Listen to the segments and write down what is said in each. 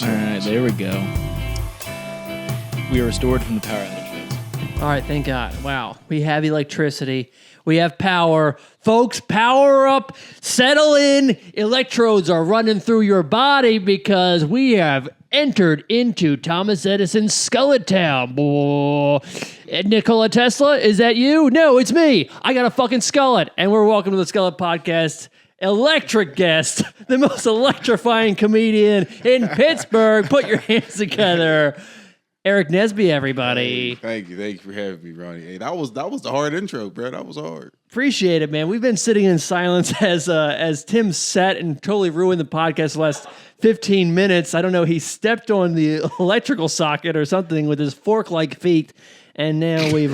All right, there we go. We are restored from the power outage. All right, thank God. Wow, we have electricity. We have power. Folks, power up. Settle in. Electrodes are running through your body because we have entered into Thomas Edison's Skullet Town. Nikola Tesla, is that you? No, it's me. I got a fucking skullet. And we're welcome to the Skullet Podcast. Electric guest, the most electrifying comedian in Pittsburgh. Put your hands together. Aarik Nesby, everybody. Hey, thank you for having me, Ronnie. Hey, that was the hard intro, bro. That was hard. Appreciate it, man. We've been sitting in silence as Tim sat and totally ruined the podcast the last 15 minutes. I don't know. He stepped on the electrical socket or something with his fork-like feet, and now we've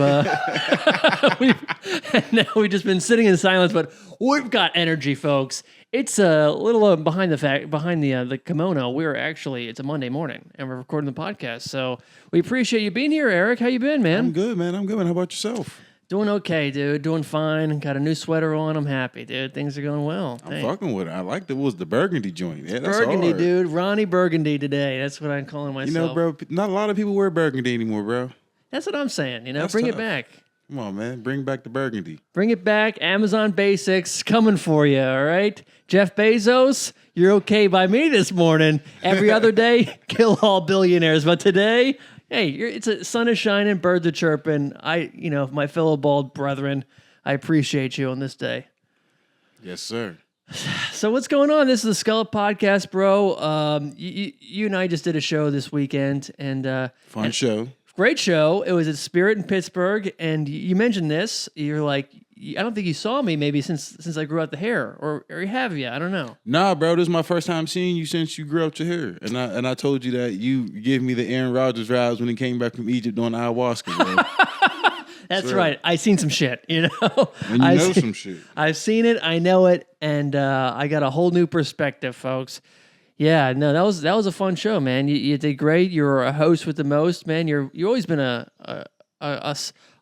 just been sitting in silence. But we've got energy, folks. It's a little behind the kimono. It's a Monday morning, and we're recording the podcast. So we appreciate you being here, Aarik. How you been, man? I'm good, man. How about yourself? Doing okay, dude. Doing fine. Got a new sweater on. I'm happy, dude. Things are going well. I'm fucking with it. I like it was the burgundy joint. Yeah, that's Burgundy, hard. dude. Ronnie Burgundy today. That's what I'm calling myself. You know, bro, not a lot of people wear burgundy anymore, bro. That's what I'm saying. You know, That's bring tough. it back. Come on, man. Bring back the burgundy. Bring it back. Amazon Basics coming for you, all right? Jeff Bezos, you're okay by me this morning. Every other day, kill all billionaires. But today, hey, sun is shining, birds are chirping. My fellow bald brethren, I appreciate you on this day. Yes, sir. So what's going on? This is the Skullet Podcast, bro. You and I just did a show this weekend. Fun show. Great show. It was at Spirit in Pittsburgh, and you mentioned this. You're like, I don't think you saw me maybe since I grew out the hair, or have you? I don't know. Nah, bro, this is my first time seeing you since you grew up your hair, and I told you that you give me the Aaron Rodgers vibes when he came back from Egypt doing ayahuasca, bro. That's right. I seen some shit, you know. And you know some shit. I've seen it. I know it, and I got a whole new perspective, folks. Yeah, no, that was a fun show, man. You did great. You're a host with the most, man. You've always been a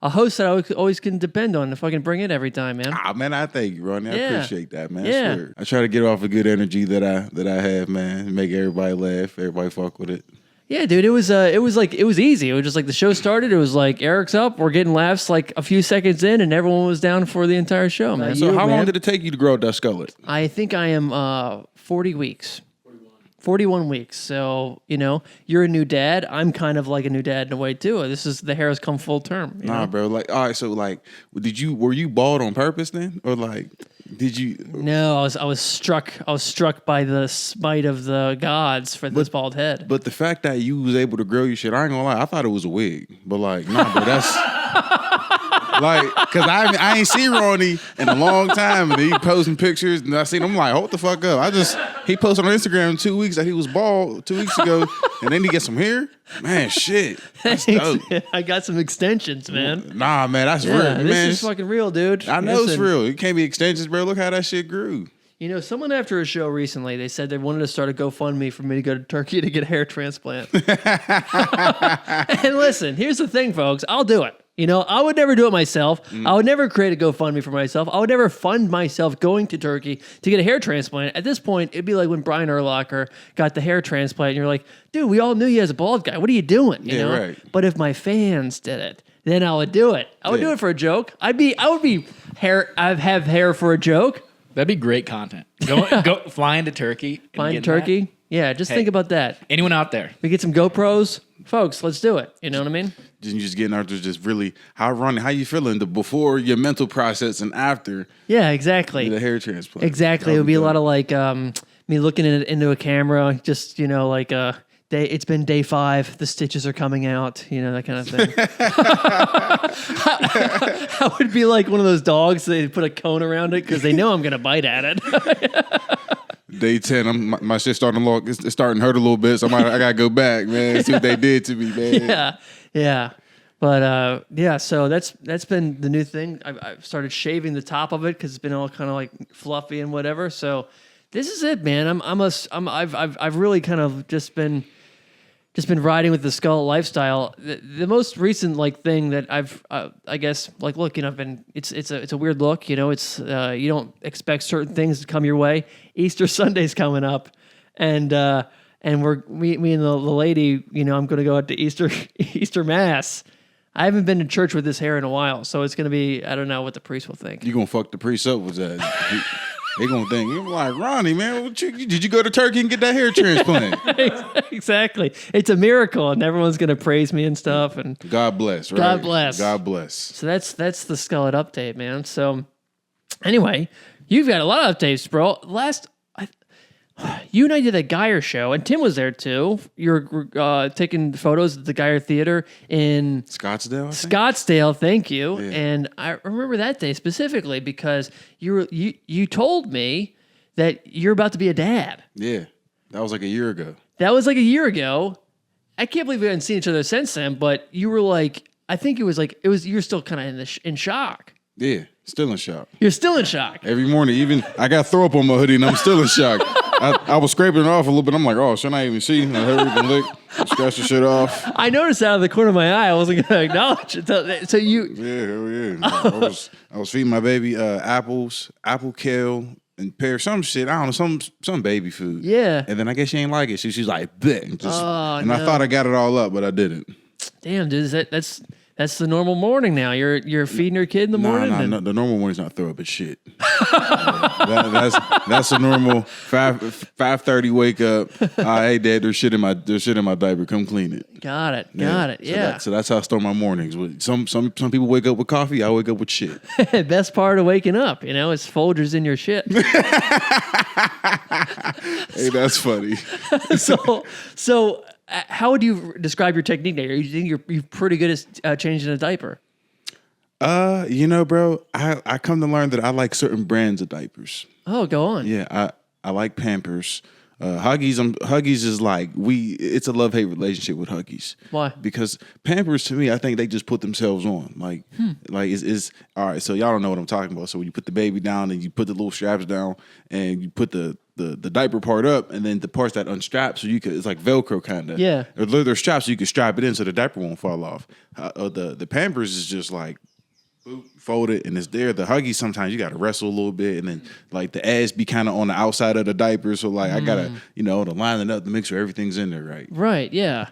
host that I always can depend on if I can bring it every time, man. Ah, man, I thank you, Ronnie. I appreciate that, man. Yeah. I swear. I try to get off a good energy that I have, man. Make everybody laugh, everybody fuck with it. Yeah, dude, it was easy. It was just like the show started. It was like Eric's up, we're getting laughs like a few seconds in, and everyone was down for the entire show, man. So how long did it take you to grow that skullet? I think I am 40 weeks. 41 weeks. So, you know, you're a new dad. I'm kind of like a new dad in a way too. The hair has come full term. You know? Bro. Like, all right. So, like, were you bald on purpose then, or like, did you? No, I was struck by the smite of the gods for this bald head. But the fact that you was able to grow your shit, I ain't gonna lie. I thought it was a wig, but like, nah, bro. That's. Like, cause I ain't seen Ronnie in a long time, and he posting pictures, and I seen him like, hold the fuck up. He posted on Instagram in 2 weeks that he was bald 2 weeks ago, and then he get some hair. Man, shit, that's dope. I got some extensions, man. Nah, man, that's real, man. This is fucking real, dude. I know it's real. It can't be extensions, bro. Look how that shit grew. You know, someone after a show recently, they said they wanted to start a GoFundMe for me to go to Turkey to get a hair transplant. And listen, here's the thing, folks. I'll do it. You know, I would never do it myself. I would never create a GoFundMe for myself. I would never fund myself going to Turkey to get a hair transplant. At this point, it'd be like when Brian Urlacher got the hair transplant, and you're like, dude, we all knew you as a bald guy. What are you doing? You know? Right. But if my fans did it, then I would do it. I would do it for a joke. I'd have hair for a joke. That'd be great content. Go flying to Turkey. Flying to Turkey. That. Yeah, just think about that. Anyone out there? We get some GoPros. Folks, let's do it. You know what I mean? Just getting out there, just really, how you feeling before your mental process and after. Yeah, exactly. The hair transplant. Exactly. It would be a lot of like me looking into a camera, just, you know, like it's been day 5, the stitches are coming out, you know, that kind of thing. I would be like one of those dogs, they put a cone around it because they know I'm going to bite at it. Day 10, my shit it's starting to hurt a little bit, so I gotta go back, man. See what they did to me, man. Yeah. But so that's been the new thing. I've started shaving the top of it because it's been all kind of like fluffy and whatever. So this is it, man. I've really kind of just been riding with the Skullet lifestyle. The most recent like thing that I've I guess like look, you know, it's a weird look, you know, it's you don't expect certain things to come your way. Easter Sunday's coming up, and and me and the lady, I'm going to go out to Easter Mass. I haven't been to church with this hair in a while, so it's going to be, I don't know what the priest will think. You going to fuck the priest up with that? They going to think, you're like, Ronnie, man, did you go to Turkey and get that hair transplant? Exactly. It's a miracle, and everyone's going to praise me and stuff. And God bless, right? God bless. God bless. So that's the Skullet update, man. So anyway, you've got a lot of updates, bro. You and I did a Geyer show, and Tim was there too. You're taking photos at the Geyer Theater in Scottsdale. Scottsdale, thank you. Yeah. And I remember that day specifically because you told me that you're about to be a dad. Yeah, that was like a year ago. That was like a year ago. I can't believe we haven't seen each other since then. But you were like, I think you were still kind of in shock. Yeah, still in shock. You're still in shock. Every morning, even I got throw up on my hoodie and I'm still in shock. I was scraping it off a little bit. I'm like, oh, shouldn't I even see? And I hurried and lick, scratch the shit off. I noticed out of the corner of my eye. I wasn't going to acknowledge it. So you... Yeah, hell yeah. I was feeding my baby apples, apple kale, and pear, some shit. I don't know, some baby food. Yeah. And then I guess she ain't like it. She's like, bleh. And I no. thought I got it all up, but I didn't. Damn, dude, that's the normal morning now. You're feeding your kid in the morning? No, the normal morning's not throw up, it's shit. That's a normal 5:30 wake up. Hey, Dad, there's shit in my diaper. Come clean it. Got it. Yeah. So that's how I start my mornings. Some people wake up with coffee. I wake up with shit. Best part of waking up, is Folgers in your shit. Hey, that's funny. So how would you describe your technique now? You think you're pretty good at changing a diaper? Bro, I come to learn that I like certain brands of diapers. Oh, go on. Yeah, I like Pampers. Huggies is like it's a love-hate relationship with Huggies. Why? Because Pampers, to me, I think they just put themselves on. Like is all right. So y'all don't know what I'm talking about. So when you put the baby down and you put the little straps down and you put the diaper part up and then the parts that unstrap, so it's like Velcro kind of. Yeah. Or they're straps so you can strap it in so the diaper won't fall off. The Pampers is just like, fold it and it's there. The Huggies, sometimes you got to wrestle a little bit, and then like the ass be kind of on the outside of the diaper. So like I gotta, to line it up to make sure everything's in there right. Right. Yeah.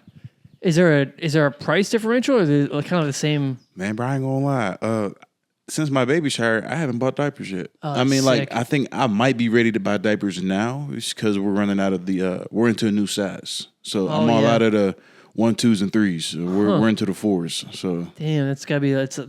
Is there a price differential, or is it kind of the same? Man, bro, I ain't gonna lie. Since my baby shower, I haven't bought diapers yet. Oh, I mean, sick. I think I might be ready to buy diapers now, because we're running out of we're into a new size. So I'm all out of the 1, 2s, and 3s. We're into the 4s. So damn, that's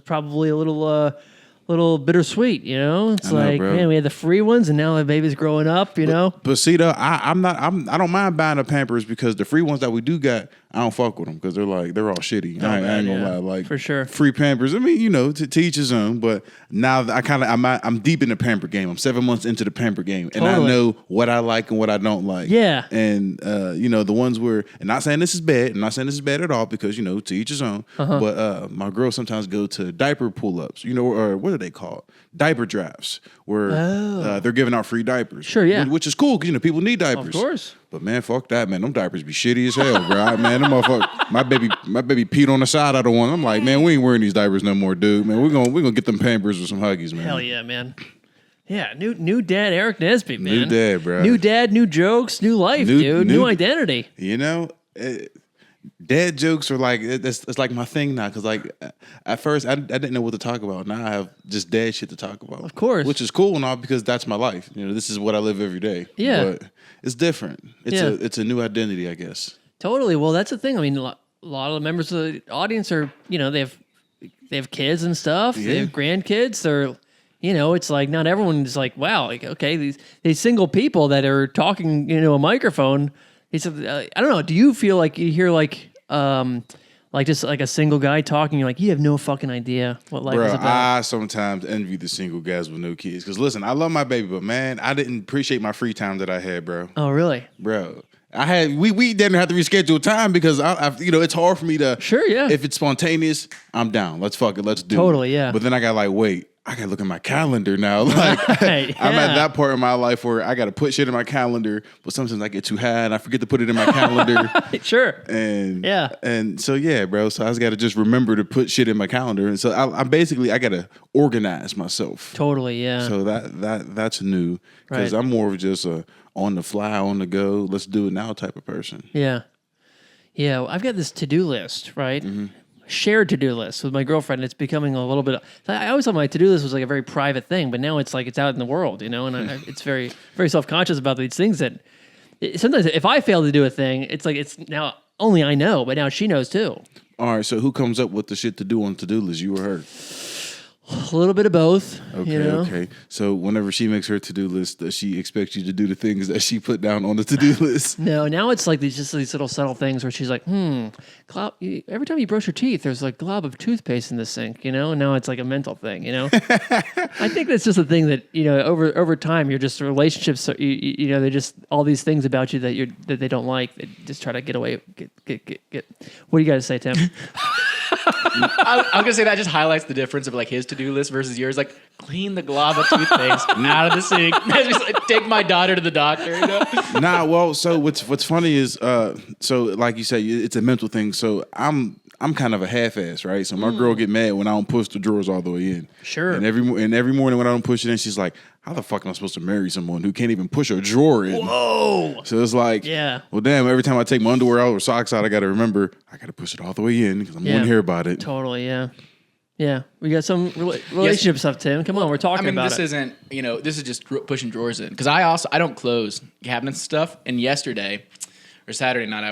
probably a little bittersweet, It's like, bro. man, we had the free ones, and now the baby's growing up, But see, though, I don't mind buying the Pampers, because the free ones that we do got, I don't fuck with them because they're all shitty. I ain't gonna lie, like for sure. Free Pampers. I mean, to each his own. But now I'm deep in the Pamper game. I'm 7 months into the Pamper game, and I know what I like and what I don't like. Yeah. And the ones where, and not saying this is bad, I'm not saying this is bad at all, because to each his own. But my girls sometimes go to diaper pull-ups, or what are they called? Diaper drafts, where they're giving out free diapers. Sure, yeah. Which is cool, because people need diapers. Of course. But man, fuck that, man. Them diapers be shitty as hell, bro. Man, them motherfucker, my baby peed on the side of the one. I'm like, man, we ain't wearing these diapers no more, dude. Man, we're gonna get them Pampers or some Huggies, man. Hell yeah, man. Yeah, new dad, Aarik Nesby, man. New dad, bro. New dad, new jokes, new life, dude. New identity. Dad jokes are like, it's like my thing now, because like at first I didn't know what to talk about. Now I have just dad shit to talk about. Of course. Which is cool and all, because that's my life. This is what I live every day. Yeah. But it's different. It's a new identity, I guess. Totally. Well, that's the thing. I mean, a lot of the members of the audience are, they have kids and stuff. Yeah. They have grandkids. They're, it's like not everyone's like, wow, like, okay, these single people that are talking, a microphone. He said, I don't know. Do you feel like you hear like just like a single guy talking? You're like, you have no fucking idea what life is about. I sometimes envy the single guys with no kids. Because listen, I love my baby, but man, I didn't appreciate my free time that I had, bro. Oh, really? Bro. We didn't have to reschedule time, because it's hard for me to. Sure, yeah. If it's spontaneous, I'm down. Let's fuck it. Let's do it. Totally, yeah. But then I got like, wait, I got to look at my calendar now. Like, Right, I'm at yeah. that part in my life where I got to put shit in my calendar, but sometimes I get too high and I forget to put it in my calendar. Sure. And yeah. And so yeah, bro. So I just got to just remember to put shit in my calendar, and so I'm basically I got to organize myself. Totally, yeah. So that's new, because Right. I'm more of just a on the fly, on the go, let's do it now type of person. Yeah. Yeah, well, I've got this to-do list, right? Shared to-do list with my girlfriend. It's becoming a little bit. I always thought my to-do list was like a very private thing, but now it's like it's out in the world, you know. And it's very, very self-conscious about these things that sometimes if I fail to do a thing, it's like it's now only I know, but now she knows too. All right, so who comes up with the shit to do on the to-do list? You or her? A little bit of both. Okay, you know? okay. So whenever she makes her to-do list, does she expect you to do the things that she put down on the to-do list? No, now it's like these little subtle things where she's like, every time you brush your teeth, there's like a glob of toothpaste in the sink, you know? And now it's like a mental thing, you know? I think that's just a thing that, you know, over time, you're just relationships, you know, they're just all these things about you that they don't like. They just try to get away, get. What do you got to say, Tim? I'm gonna say that just highlights the difference of like his to-do list versus yours. Like, clean the glob of toothpaste out of the sink. Just, like, take my daughter to the doctor. You know? Nah, well, so what's funny is, so like you say, it's a mental thing. So I'm kind of a half-ass, right? So my girl get mad when I don't push the drawers all the way in. Sure. And every morning when I don't push it in, she's like, "How the fuck am I supposed to marry someone who can't even push a drawer in?" Whoa. So it's like, Yeah. well, damn. Every time I take my underwear out or socks out, I got to remember I got to push it all the way in because I'm going to hear about it. Totally, yeah. Yeah, we got some relationship stuff, Tim. Come on, we're talking about this it. isn't, you know, this is just pushing drawers in. Because I don't close cabinets and stuff. And yesterday, or Saturday night,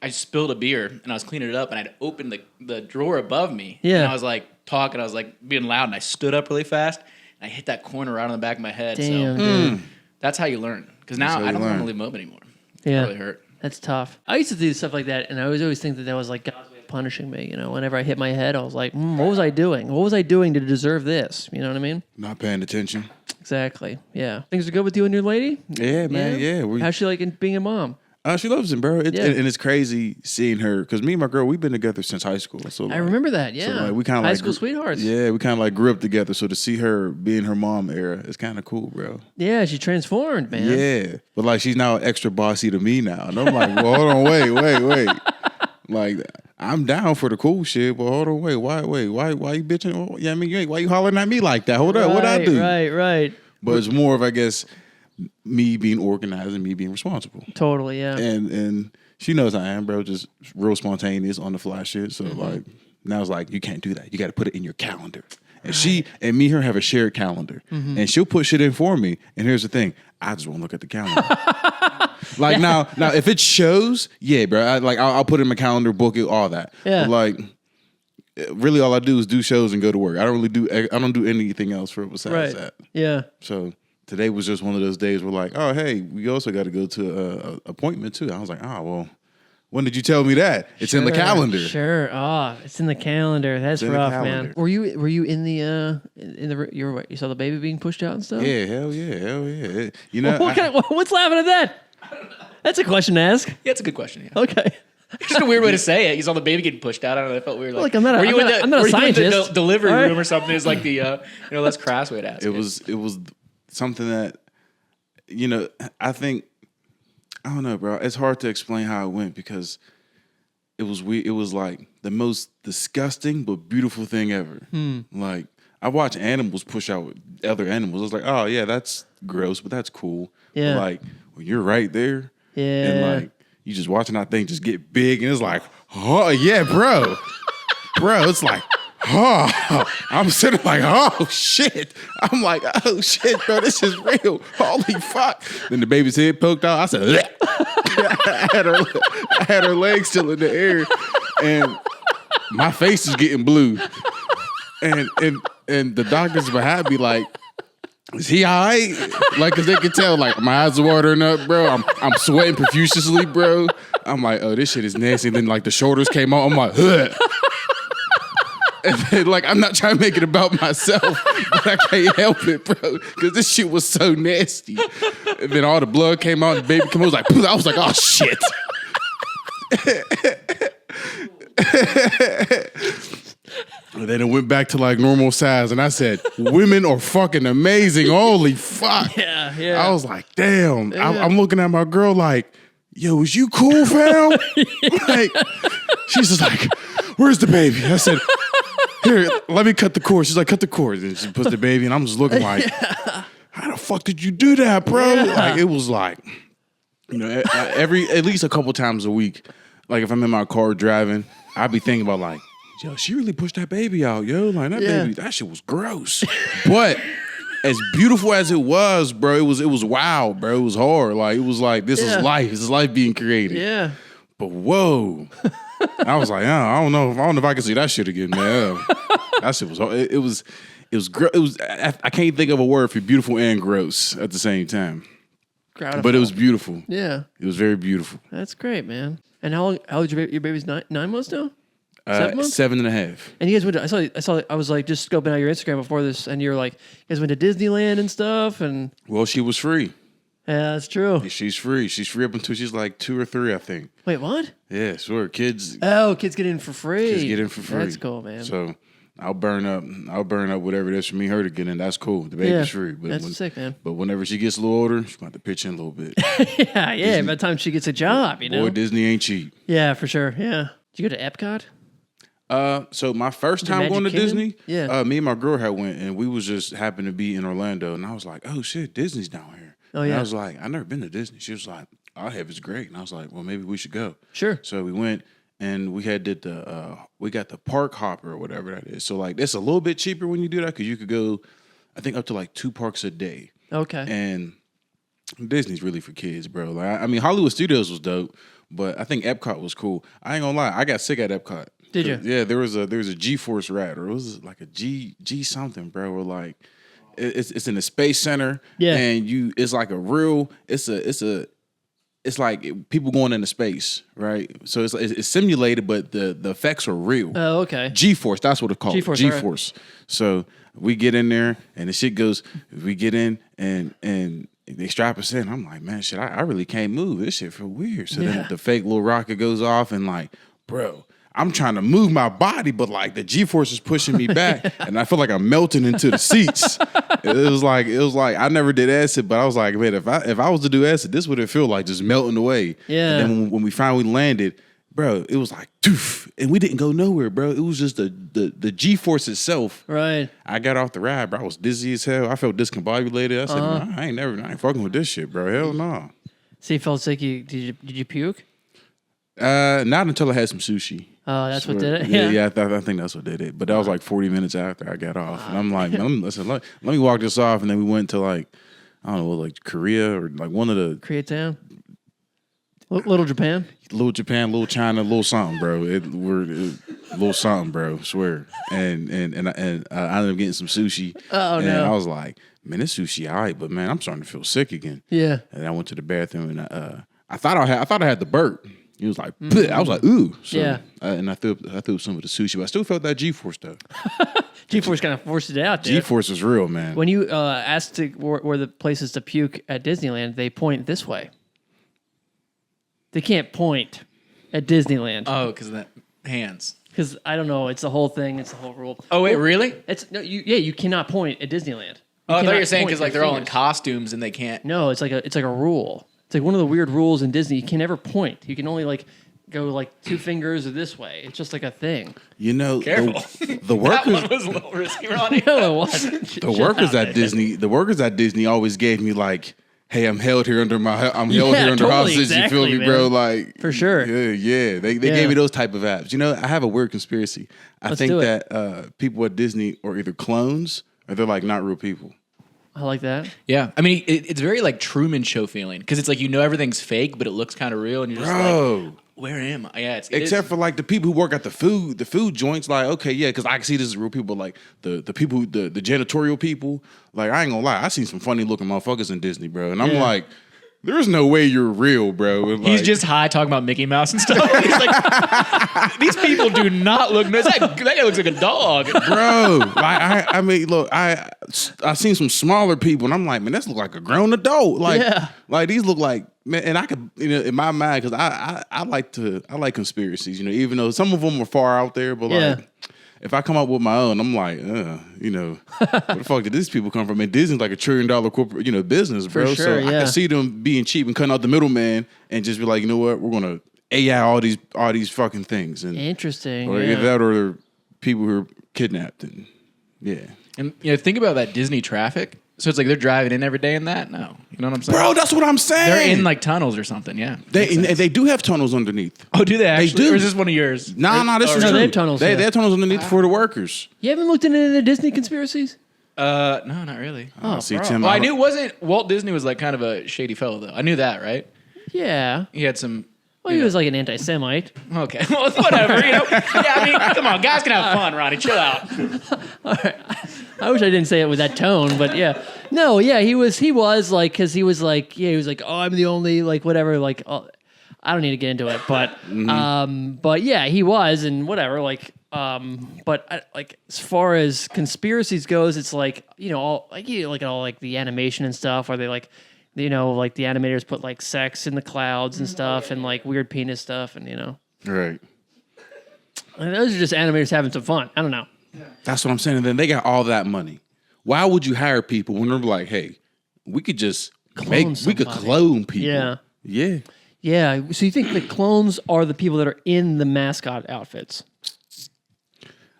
I spilled a beer and I was cleaning it up and I'd opened the drawer above me. Yeah. And I was like talking, I was like being loud and I stood up really fast and I hit that corner right on the back of my head. Damn, so dude. that's how you learn. Because now I don't want to leave them open anymore. Yeah. It really hurt. That's tough. I used to do stuff like that, and I always think that was like God's way of punishing me. You know, whenever I hit my head, I was like, what was I doing? What was I doing to deserve this? You know what I mean? Not paying attention. Exactly. Yeah. Things are good with you and your lady? Yeah, man. Yeah. How's she like being a mom? She loves him, bro. And it's crazy seeing her because me and my girl, we've been together since high school. So I remember that. Yeah. So like, we kind of high school sweethearts. Yeah, we kind of like grew up together. So to see her being her mom era is kind of cool, bro. Yeah, she transformed, man. Yeah, but like she's now extra bossy to me now, and I'm like, well, hold on, wait. Like I'm down for the cool shit, but hold on, wait, why you bitching? Oh, yeah, I mean, why you hollering at me like that? Hold up, what I do? Right. But it's more of, I guess, me being organized and me being responsible. Totally, yeah. And she knows I am, bro. Just real spontaneous on the fly shit. So like now it's like you can't do that. You got to put it in your calendar. And she and me, her have a shared calendar, and she'll put shit in for me. And here's the thing: I just won't look at the calendar. Like now if it shows, yeah, bro. I'll put it in my calendar, book it, all that. Yeah. But like, really, all I do is do shows and go to work. I don't do anything else besides that. Yeah. So today was just one of those days where like, oh, hey, we also got to go to an appointment too. I was like, oh, well, when did you tell me that? It's in the calendar. Sure. It's in the calendar. That's rough, man. Were you in the you saw the baby being pushed out and stuff? Yeah, hell yeah. You know, what's laughing at that? That's a question to ask. Yeah, it's a good question. Yeah. Okay. It's just a weird way to say it. You saw the baby getting pushed out. I don't know. It felt weird. Like, I'm not a scientist. The delivery room or something is like the less crass way to ask. It was something that, you know, I think, I don't know, bro. It's hard to explain how it went because it was weird. It was like the most disgusting but beautiful thing ever. Like I watch animals push out other animals. I was like, oh yeah, that's gross, but that's cool. Yeah. But like when you're right there, Yeah. and like you just watching that thing just get big, and it's like, oh yeah, bro, it's like. Oh, I'm sitting like, oh shit. I'm like, oh shit, bro, this is real. Holy fuck. Then the baby's head poked out. I said, I had her legs still in the air, and my face is getting blue. And the doctors behind me like, is he all right? Like, cause they could tell, like, my eyes are watering up, bro. I'm sweating profusely, bro. I'm like, oh, this shit is nasty. And then like the shoulders came out. I'm like, ugh. And then, like, I'm not trying to make it about myself, but I can't help it, bro, because this shit was so nasty. And then all the blood came out, and the baby came out. I was like, oh, shit. And then it went back to, like, normal size, and I said, women are fucking amazing. Holy fuck. Yeah. I was like, damn. I'm looking at my girl like, yo, is you cool, fam? Like, she's just like, where's the baby? I said, here, let me cut the cord. She's like, cut the cord. And she puts the baby, and I'm just looking like, how the fuck did you do that, bro? Like, it was like, you know, at least a couple times a week, like if I'm in my car driving, I'd be thinking about like, yo, she really pushed that baby out, yo. Like that baby, that shit was gross. But as beautiful as it was, bro, it was wild, bro. It was hard. Like it was like this is life. This is life being created. Yeah. But whoa. I was like, I don't know if I can see that shit again, man. That shit was hard. It was I can't think of a word for beautiful and gross at the same time. Gratifying. But it was beautiful. Yeah. It was very beautiful. That's great, man. And how old your baby's 9 months now? 7 months? 7.5. And you guys went to, I was like just scoping out your Instagram before this, and you're like, you guys went to Disneyland and stuff, and Well, she was free. yeah, that's true. She's free. She's free up until she's like 2 or 3, I think. Wait, what? Yeah, sure. Kids Kids get in for free. Kids get in for free. That's cool, man. So I'll burn up whatever it is for me, her to get in. That's cool. The baby's free. But that's sick, man. But whenever she gets a little older, she's going to have to pitch in a little bit. yeah. By the time she gets a job, you know. Boy, Disney ain't cheap. Yeah, for sure. Yeah. Did you go to Epcot? So my first time Magic going to Kingdom? Disney, Yeah. me and my girl had went, and we was just happened to be in Orlando, and I was like, oh shit, Disney's down here. Oh, And yeah. I was like, I've never been to Disney. She was like, I have, it's great. And I was like, well, maybe we should go. Sure. So we went, and we got the park hopper or whatever that is. So like, that's a little bit cheaper when you do that because you could go, I think up to like 2 parks a day. Okay. And Disney's really for kids, bro. Like, I mean, Hollywood Studios was dope, but I think Epcot was cool. I ain't gonna lie, I got sick at Epcot. Did you? Yeah, there was a G-Force ride, or it was like a G something, bro. Or like it's in the Space Center, and it's like a real, it's like people going into space, right? So it's simulated, but the effects are real. Oh, okay. G-Force, that's what it's called. G-Force, G-Force. Right. So we get in there, and the shit goes. We get in, and they strap us in. I'm like, man, shit, I really can't move. This shit feel weird. So then the fake little rocket goes off, and like, bro, I'm trying to move my body, but like the G-force is pushing me back, and I feel like I'm melting into the seats. It was like I never did acid, but I was like, man, if I was to do acid, this would it feel like, just melting away. Yeah. And then when we finally landed, bro, it was like doof, and we didn't go nowhere, bro. It was just the G-force itself. Right. I got off the ride, bro. I was dizzy as hell. I felt discombobulated. I said, nah, I ain't fucking with this shit, bro. Hell no. So you felt sick. Did you puke? Not until I had some sushi. Oh, that's what did it? Yeah, I think that's what did it. But that was like 40 minutes after I got off. And I'm like, man, listen, let me walk this off. And then we went to like, I don't know, like Korea or like one of the... Koreatown? Little Japan? Little Japan, little China, little something, bro. Little something, bro. Swear. And I ended up getting some sushi. Oh, and no. I was like, man, this sushi all right, but man, I'm starting to feel sick again. Yeah. And I went to the bathroom and I thought I had the burp. He was like, I was like, ooh. So, yeah. And I threw some of the sushi, but I still felt that G-force though. G-force kind of forced it out, dude. G-force was real, man. When you asked where the places to puke at Disneyland, they point this way. They can't point at Disneyland. Oh, because of that hands. Because I don't know, it's the whole thing. It's the whole rule. Oh wait, really? You cannot point at Disneyland. Oh, I thought you were saying point because like your they're all in fingers. costumes and they can't. No, it's like a rule. It's like one of the weird rules in Disney. You can never point. You can only like go like 2 fingers or this way. It's just like a thing. You know, Careful. The workers, That one was a little risky, Ronnie. No, it wasn't. the workers at Disney always gave me like, hey, I'm held here under totally, hostage. exactly, you feel me, man. bro? Like For sure. Yeah. They gave me those type of apps. You know, I have a weird conspiracy. I think do that people at Disney are either clones or they're like not real people. I like that. Yeah, I mean it's very like Truman Show feeling because it's like everything's fake, but it looks kind of real, and you're just like, where am I? Yeah, Except for like the people who work at the food joints, like okay, yeah, because I can see this is real people. Like the people, the janitorial people. Like I ain't gonna lie, I seen some funny looking motherfuckers in Disney, bro, and I'm like, there's no way you're real, bro. And he's like, just high talking about Mickey Mouse and stuff. He's like, these people do not look nice. That guy looks like a dog, bro. Like I mean, look, I seen some smaller people, and I'm like, man, this look like a grown adult. Like these look like, man, and I could, in my mind, because I like conspiracies, even though some of them are far out there, but like. If I come up with my own, I'm like, where the fuck did these people come from? And Disney's like $1 trillion corporate, business, bro. For sure, so I can see them being cheap and cutting out the middleman and just be like, you know what, we're gonna AI all these fucking things. And Interesting. or either that or people who are kidnapped and yeah. And think about that Disney traffic. So it's like they're driving in every day in that? No. You know what I'm saying? Bro, that's what I'm saying. They're in like tunnels or something, yeah. They do have tunnels underneath. Oh, do they actually? do. Or is this one of yours? No, this is No, true. they have tunnels, They yeah. have tunnels underneath for the workers. You haven't looked into the Disney conspiracies? No, not really. See, bro. Tim. Well, I knew Walt Disney was like kind of a shady fellow, though. I knew that, right? Yeah. He had some... Well, he was like an anti-Semite. Okay, well, whatever, you know. Yeah, I mean, come on, guys can have fun, Ronnie. Chill out. I wish I didn't say it with that tone, but yeah. No, yeah, he was like, because he was like, oh, I'm the only, like, whatever, like, I don't need to get into it, but, but yeah, he was, and whatever, like, but like, as far as conspiracies goes, it's like, all like the animation and stuff, where they like, like the animators put like sex in the clouds and stuff, and like weird penis stuff, and Right. and those are just animators having some fun. I don't know. That's what I'm saying. And then they got all that money. Why would you hire people when they're like, hey, we could just we could somebody. clone people? Yeah. Yeah. Yeah. So you think the clones are the people that are in the mascot outfits?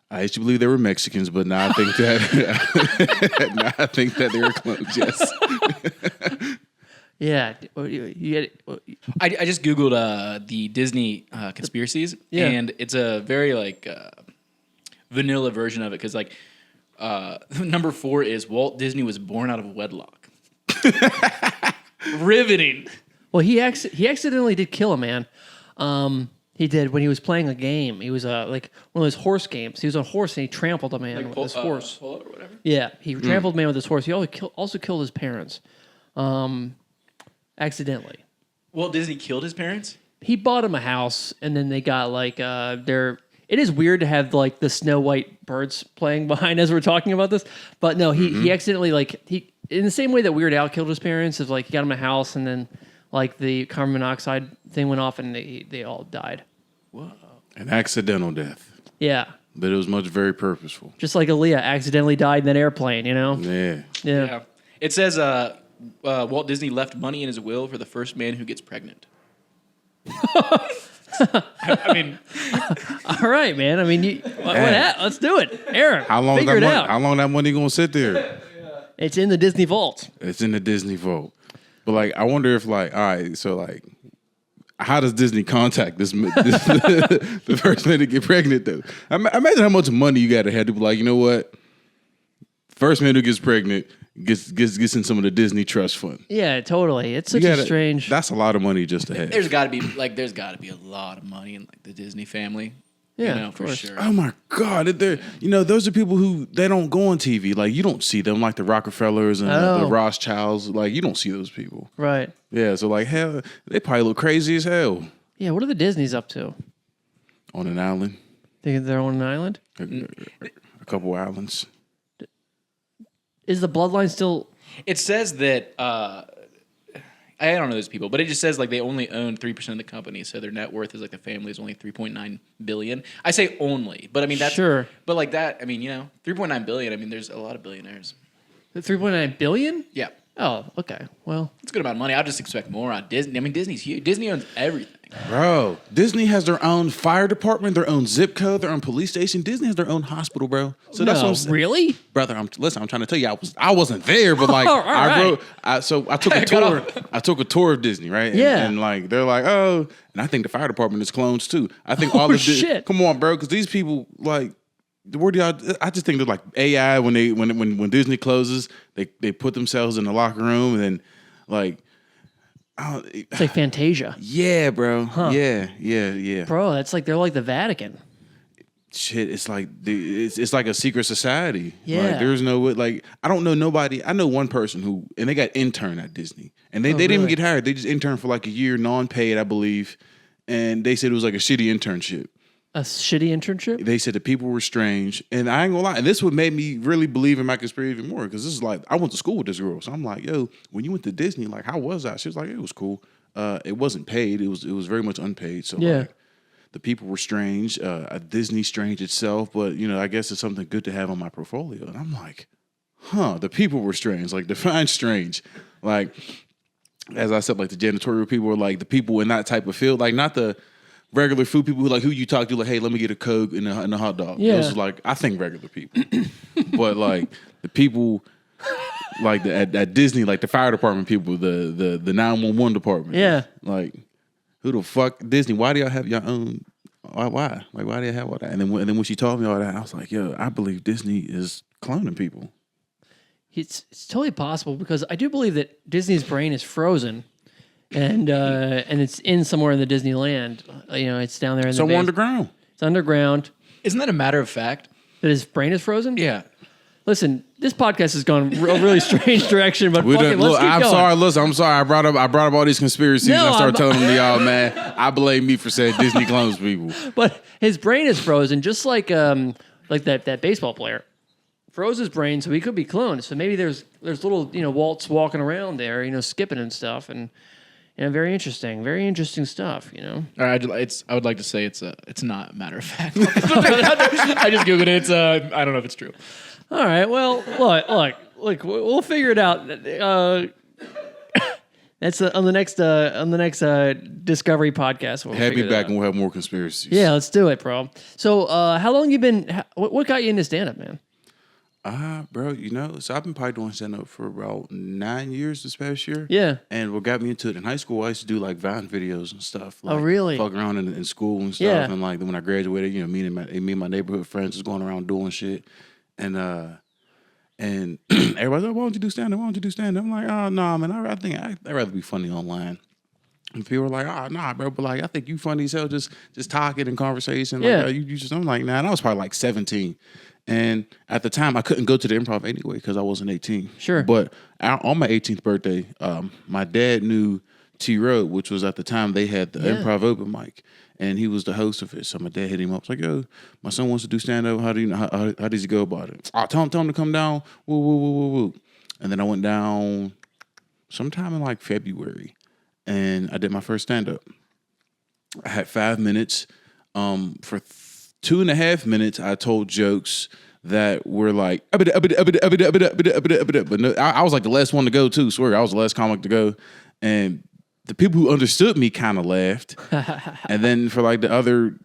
I used to believe they were Mexicans, but now I think that now I think that they were clones. Yes. Yeah. I just Googled the Disney conspiracies, Yeah. and it's a very like vanilla version of it, because like number 4 is Walt Disney was born out of wedlock. Riveting. Well, he accidentally did kill a man. He did when he was playing a game. He was like one of those horse games. He was on a horse and he trampled a man with his horse. Polo or whatever. Yeah, he trampled a man with his horse. He also killed his parents, accidentally. Walt Disney killed his parents? He bought him a house, and then they got like It is weird to have like the Snow White birds playing behind as we're talking about this, but no, he accidentally he in the same way that Weird Al killed his parents, is like he got him a house, and then like the carbon monoxide thing went off, and they all died. Whoa. An accidental death. Yeah. But it was very purposeful. Just like Aaliyah accidentally died in an airplane, Yeah. Yeah. It says Walt Disney left money in his will for the first man who gets pregnant. I mean, All right, man. I mean, let's do it, Aaron. How long figure it that out. how long that money gonna sit there? It's in the Disney vault. It's in the Disney vault. But like, I wonder if like, all right, so like, how does Disney contact the first man to get pregnant though? Imagine how much money you got to have to be like, you know what? First man who gets pregnant gets in some of the Disney trust fund. Yeah, totally. It's such a strange. That's a lot of money just to have. there's got to be a lot of money in like the Disney family. Yeah, you know, of for course. sure. Oh my God! Those are people who they don't go on TV. Like you don't see them, like the Rockefellers and the Rothschilds. Like you don't see those people. Right. Yeah. So like hell, they probably look crazy as hell Yeah. What are the Disneys up to? on an island, Think they're on an island? a couple islands. Is the bloodline still? It says that I don't know those people, but it just says like they only own 3% of the company, so their net worth is like the family is only $3.9 billion. I say only, but I mean that's Sure. But like that, I mean, $3.9 billion. I mean, there's a lot of billionaires. 3.9 billion? Yeah, Oh, okay. Well, it's a good amount of money. I just expect more on Disney. I mean, Disney's huge. Disney owns everything. Bro, Disney has their own fire department, their own zip code, their own police station. Disney has their own hospital, bro. So that's what I'm saying. Really? Brother, I'm trying to tell you, I wasn't there, but like All right. I took a tour. I took a tour of Disney, right? Yeah. And like they're like, oh, and I think the fire department is clones too. I think all Oh, the shit. Come on, bro, because these people like. Where do y'all? I just think they're like AI when Disney closes, they put themselves in the locker room and then like, It's like Fantasia. yeah, bro, yeah, Bro, that's like they're like the Vatican. shit, it's like it's like a secret society. Yeah. Like, there's no way. Like I don't know nobody. I know one person who, and they got intern at Disney, and they didn't even really? get hired. They just interned for like a year, non-paid, I believe, and they said it was like a shitty internship. A shitty internship? They said the people were strange, and I ain't gonna lie. And this would make me really believe in my conspiracy even more because this is like I went to school with this girl, so I'm like, yo, when you went to Disney, like how was that? She was like, it was cool. It wasn't paid. It was very much unpaid. So Yeah. like, the people were strange. Disney strange itself, but I guess it's something good to have on my portfolio. And I'm like, the people were strange. Like define strange. Like as I said, like the janitorial people were like the people in that type of field, like not the regular food people who you talk to, like, hey, let me get a Coke and a hot dog. Yeah. Those are like, I think regular people. But like the people like at Disney, like the fire department people, the 911 department. Yeah. Like, who the fuck Disney? Why do y'all have your own? Why? Like, why do you have all that? And then when she told me all that, I was like, yo, I believe Disney is cloning people. It's totally possible because I do believe that Disney's brain is frozen, and it's in somewhere in the Disneyland. It's down there in Somewhere the underground. It's underground. Isn't that a matter of fact? That his brain is frozen. Yeah. Listen, this podcast has gone a really strange direction, but let's keep going. I'm sorry. Listen, I'm sorry. I brought up all these conspiracies, and I started telling them to y'all, man. I blame me for saying Disney clones people. But his brain is frozen, just like that baseball player froze his brain, so he could be cloned. So maybe there's little Walt's walking around there, skipping and stuff, and very interesting stuff. All right, I would like to say it's not a matter of fact. I just googled it. I don't know if it's true. All right. Well, look. We'll figure it out. That's on the next Discovery podcast. Have me back and we'll have more conspiracies. Yeah, let's do it, bro. So, how long you been? What got you into stand up, man? Bro, so I've been probably doing stand up for about 9 years this past year. Yeah. And what got me into it in high school, I used to do like Vine videos and stuff. Like, oh, really? Fuck around in school and stuff. Yeah. And like when I graduated, me and my neighborhood friends was going around doing shit. And everybody's like, why don't you do stand up? Why don't you do stand up? I'm like, oh, no, man, I think I'd rather be funny online. And people were like, oh, nah, bro, but like, I think you funny as hell, just talking and conversation. Yeah. Like, you just, I'm like, nah, and I was probably like 17. And at the time, I couldn't go to the improv anyway because I wasn't 18. Sure. But on my 18th birthday, my dad knew T-Road, which was at the time they had the improv open mic. And he was the host of it. So my dad hit him up. I was like, yo, my son wants to do stand-up. How does he go about it? Oh, tell him to come down. Woo, woo, woo, woo, woo. And then I went down sometime in like February. And I did my first stand-up. I had 5 minutes. For 2.5 minutes, I told jokes that were like, but no, I was like the last one to go too. Swear, I was the last comic to go. And the people who understood me kind of laughed. And then for like the other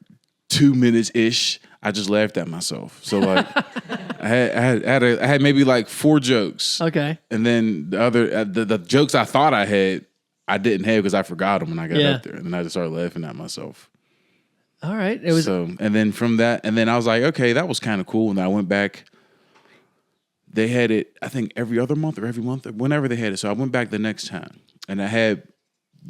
2 minutes-ish, I just laughed at myself. So like I had maybe like 4 jokes. Okay. And then the other the jokes I thought I had, I didn't have because I forgot them when I got up there. And then I just started laughing at myself. All right. It was so, and then from that, and then I was like, okay, that was kind of cool. And I went back. They had it, I think, every other month or every month, or whenever they had it. So I went back the next time, and I had a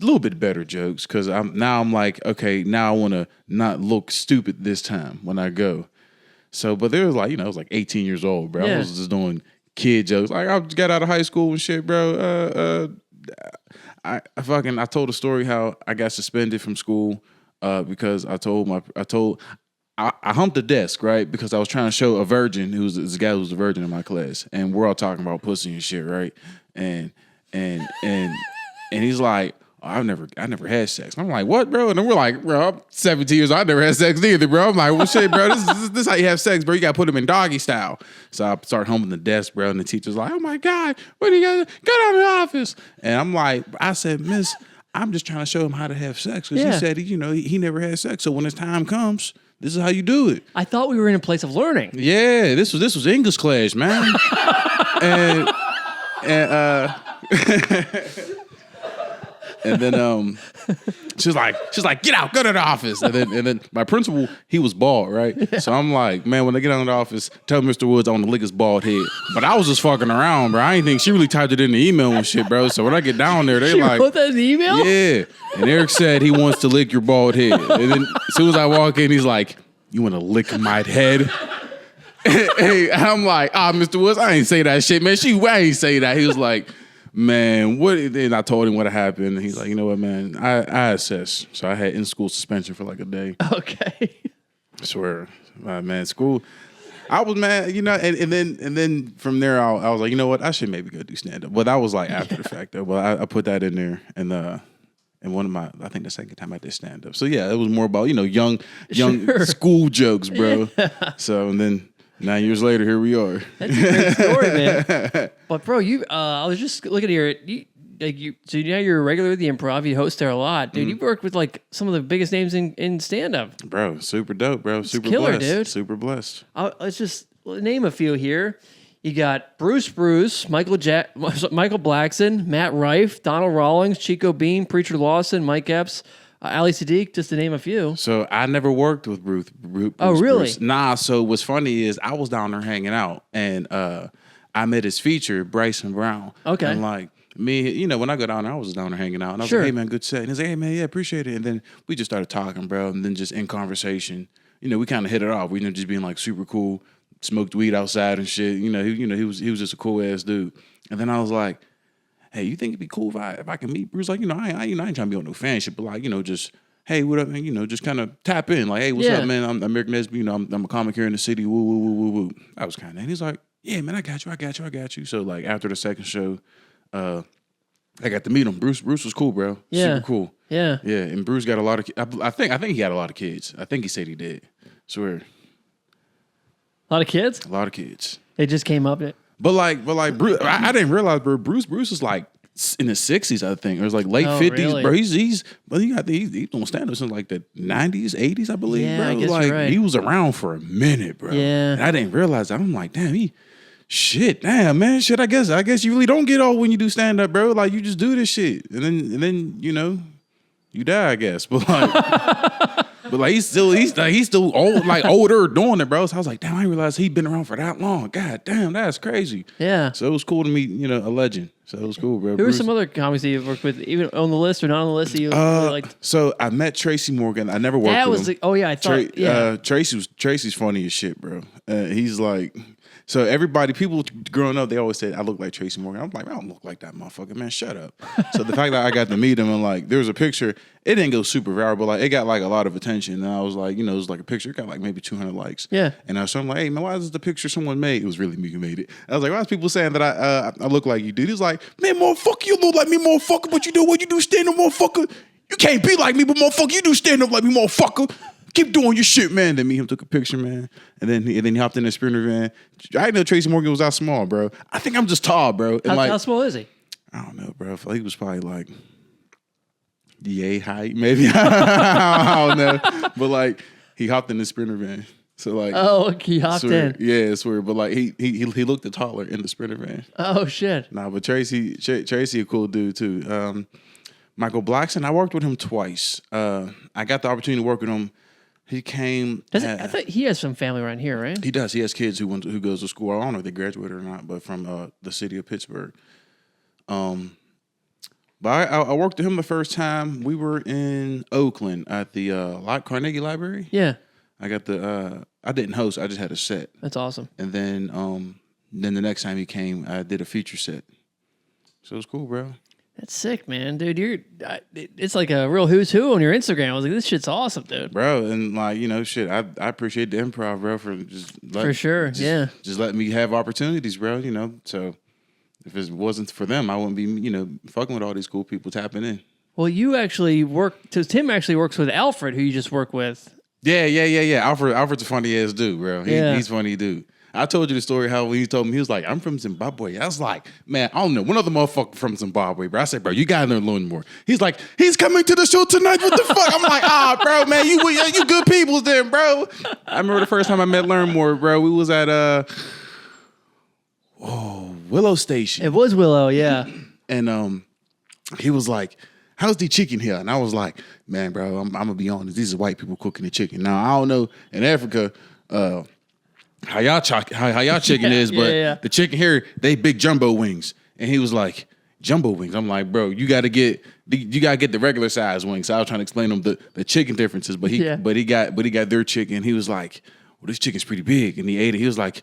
little bit better jokes because I'm like, okay, now I want to not look stupid this time when I go. So, but there was like, I was like 18 years old, bro. I was just doing kid jokes. Like I just got out of high school and shit, bro. I told a story how I got suspended from school. Because I humped the desk, right? Because I was trying to show a virgin this guy who was a virgin in my class, and we're all talking about pussy and shit, right? And he's like, oh, I never had sex. I'm like, what, bro? And then we're like, bro, I'm 17 years old. I never had sex either, bro. I'm like, well, shit, bro, this is how you have sex, bro. You got to put them in doggy style. So I start humping the desk, bro, and the teacher's like, oh my God, what do you got? Get out of the office. And I'm like, I said, miss, I'm just trying to show him how to have sex because he said, he never had sex. So when his time comes, this is how you do it. I thought we were in a place of learning. Yeah, this was English class, man. and then she's like, get out, go to the office. And then my principal, he was bald, right? Yeah. So I'm like, man, when I get out of the office, tell Mr. Woods I want to lick his bald head. But I was just fucking around, bro. I ain't think she really typed it in the email and shit, bro. So when I get down there, they she like, wrote that in the email? Yeah. And Eric said he wants to lick your bald head. And then as soon as I walk in, he's like, you want to lick my head? Hey, I'm like, Mr. Woods, I ain't say that shit, man. I ain't say that. He was like, man, what? And I told him what happened. And he's like, you know what, man? I assess. So I had in-school suspension for like a day. Okay. I swear, man, school. I was mad, and then from there, I was like, you know what? I should maybe go do stand-up. But that was like after the fact, though. But I put that in there, and one of I think the second time I did stand-up. So yeah, it was more about young school jokes, bro. Yeah. So and then 9 years later, here we are. That's a great story, man. But bro, I was just looking at so now you're regular with the improv. You host there a lot, dude. You work with like some of the biggest names in stand-up. Bro, super dope, bro. Super killer, blessed. Dude. Super blessed. Let's just name a few here. You got Bruce, Michael Blackson, Matt Rife, Donald Rawlings, Chico Bean, Preacher Lawson, Mike Epps, Ali Sadiq, just to name a few. So I never worked with Bruce. Oh, really? Bruce. Nah. So what's funny is I was down there hanging out, and I met his feature, Bryson Brown. Okay. And like me, you know, when I go down there, I was down there hanging out, and I was Sure. like, "Hey man, good set." And he's like, "Hey man, yeah, appreciate it." And then we just started talking, bro, and then just in conversation, you know, we kind of hit it off. We just being like super cool, smoked weed outside and shit. He was just a cool ass dude. And then I was like, "Hey, you think it'd be cool if I can meet Bruce?" Like, I ain't trying to be on no fan shit, but like, just, hey, what up, man? Just kind of tap in. Like, hey, what's up, man? I'm Aarik Nesby. I'm a comic here in the city. Woo, woo, woo, woo, woo. That was kind of. And he's like, "Yeah, man, I got you. So like after the second show, I got to meet him. Bruce was cool, bro. Yeah. Super cool. Yeah. Yeah. And Bruce got a lot of. I think he had a lot of kids. I think he said he did. Swear. A lot of kids? A lot of kids. They just came up. But like Bruce, I didn't realize, bro. Bruce is like in his 60s, I think, or it's like late 50s, really? bro. He's doing stand up since like the 90s, 80s, I believe, Yeah, bro. I guess Like you're right. he was around for a minute, bro. Yeah. And I didn't realize that. I'm like, damn, damn, man, shit. I guess you really don't get old when you do stand up, bro. Like you just do this shit, and then you die, I guess. But like. But like he's still old, like older doing it, bro. So I was like, damn, I didn't realize he'd been around for that long. God damn, that's crazy. Yeah. So it was cool to meet, a legend. So it was cool, bro. Who are some other comics that you've worked with, even on the list or not on the list that you really liked? So I met Tracy Morgan. I never worked That with was him. I thought, Tracy's funny as shit, bro. He's like, so people growing up, they always said I look like Tracy Morgan. I'm like, I don't look like that motherfucker, man. Shut up. So the fact that I got to meet him and like, there was a picture. It didn't go super viral, but like it got like a lot of attention. And I was like, it was like a picture. It got like maybe 200 likes. Yeah. And I'm like, hey man, why is this the picture someone made? It was really me who made it. I was like, why is people saying that I look like you, dude? He's like, man, motherfucker, you look like me, motherfucker. But you do what you do, stand up, motherfucker. You can't be like me, but motherfucker, you do stand up like me, motherfucker. Keep doing your shit, man. Then me and him took a picture, man. And then he hopped in the Sprinter van. I didn't know Tracy Morgan was that small, bro. I think I'm just tall, bro. And How small is he? I don't know, bro. I feel like he was probably like the height, maybe. I don't know. But like he hopped in the Sprinter van. So like He hopped in. Yeah, I swear. But like he looked taller in the Sprinter van. Oh shit. Nah, but Tracy a cool dude too. Michael Blackson, I worked with him twice. I got the opportunity to work with him. He came. I thought he has some family around here, right? He does. He has kids who goes to school. I don't know if they graduated or not, but from the city of Pittsburgh. But I worked with him the first time. We were in Oakland at the Carnegie Library. Yeah. I got I didn't host. I just had a set. That's awesome. And then the next time he came, I did a feature set. So it was cool, bro. That's sick, man, dude. It's like a real who's who on your Instagram. I was like, this shit's awesome, dude. Bro, and like, shit, I appreciate the improv, bro, for just just letting me have opportunities, bro, So if it wasn't for them, I wouldn't be, fucking with all these cool people tapping in. Well, you actually Tim actually works with Alfred, who you just work with. Yeah. Alfred's a funny ass dude, bro. He's funny dude. I told you the story how when he told me, he was like, I'm from Zimbabwe. I was like, man, I don't know. One other motherfucker from Zimbabwe, bro. I said, bro, you gotta learn a little more. He's like, he's coming to the show tonight. What the fuck? I'm like, bro, man, you good peoples then, bro. I remember the first time I met Learnmore, bro. We was at Willow Station. It was Willow, yeah. And he was like, how's the chicken here? And I was like, man, bro, I'm gonna be honest. These are white people cooking the chicken. Now I don't know in Africa, how y'all chicken is, but the chicken here, they big jumbo wings. And he was like, jumbo wings. I'm like, bro, you gotta get the regular size wings. So I was trying to explain to him the chicken differences, but he got their chicken. He was like, well, this chicken's pretty big, and he ate it. He was like,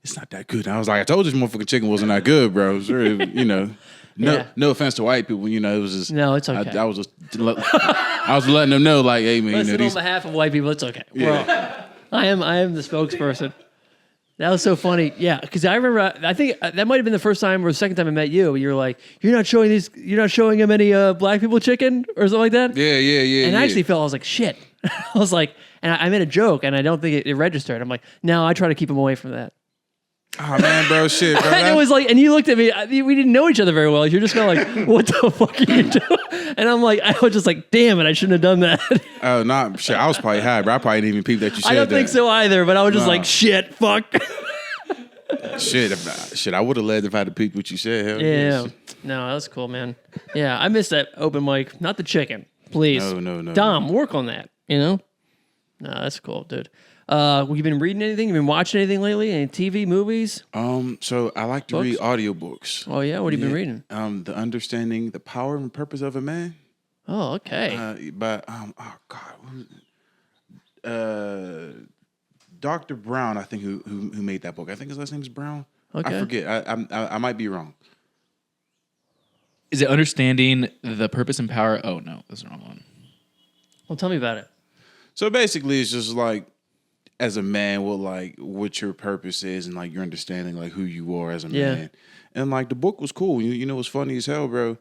it's not that good. And I was like, I told you this motherfucking chicken wasn't that good, bro. Sure, no offense to white people, it was just no, it's okay. I was letting them know, like, hey man, listen, on behalf of white people, it's okay. Yeah. I am the spokesperson. That was so funny. Yeah, because I remember, I think that might have been the first time or the second time I met you. You're like, you're not showing him any black people chicken or something like that? Yeah. And I actually felt, I was like, shit. I was like, and I made a joke and I don't think it registered. I'm like, no, I try to keep him away from that. Oh man, bro, shit, bro. And it was like, and you looked at me, we didn't know each other very well. You're just kind of like, what the fuck are you doing? And I'm like, I was just like, damn it, I shouldn't have done that. Oh, nah, shit, I was probably high, bro. I probably didn't even peep that you said that. I don't think so either, but I was just like, shit, fuck. Shit, I would have led if I had picked what you said. Hell Yeah. yes. No, that's cool, man. Yeah, I missed that open mic. Not the chicken, please. No. Dom, work on that. You know. No, that's cool, dude. You been reading anything? You been watching anything lately? Any TV, movies? So I like to Books? read audiobooks. Oh yeah, what have you been reading? The Understanding the Power and Purpose of a Man. Oh, okay. But Dr. Brown, I think who made that book. I think his last name is Brown. Okay. I forget. I might be wrong. Is it Understanding the Purpose and Power? Oh no, that's the wrong one. Well, tell me about it. So basically, it's just like, as a man, what your purpose is, and like your understanding, like who you are as a man. And like the book was cool. You know, it was funny as hell, bro.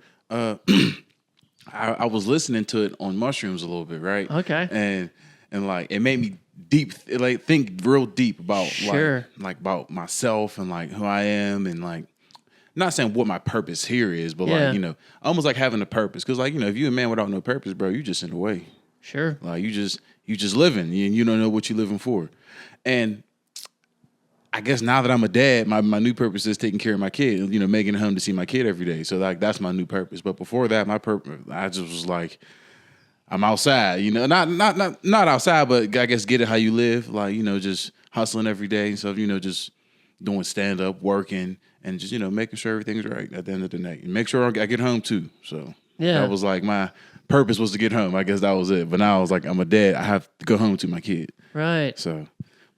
I was listening to it on mushrooms a little bit, right? Okay. And like it made me think real deep about Sure. like about myself and like who I am, and like not saying what my purpose here is, but like, you know, almost like having a purpose. Because like, you know, if you're a man without no purpose, bro, you just in the way. Sure. Like you just living, and you don't know what you're living for. And I guess now that I'm a dad, my new purpose is taking care of my kid, you know, making it home to see my kid every day. So like that's my new purpose. But before that, my purpose, I just was like, I'm outside, you know, not outside, but I guess get it how you live, like, you know, just hustling every day. So, you know, just doing stand up, working, and just, you know, making sure everything's right at the end of the night, and make sure I get home too. So that was like my purpose, was to get home. I guess that was it. But now I was like, I'm a dad. I have to go home to my kid. Right. So,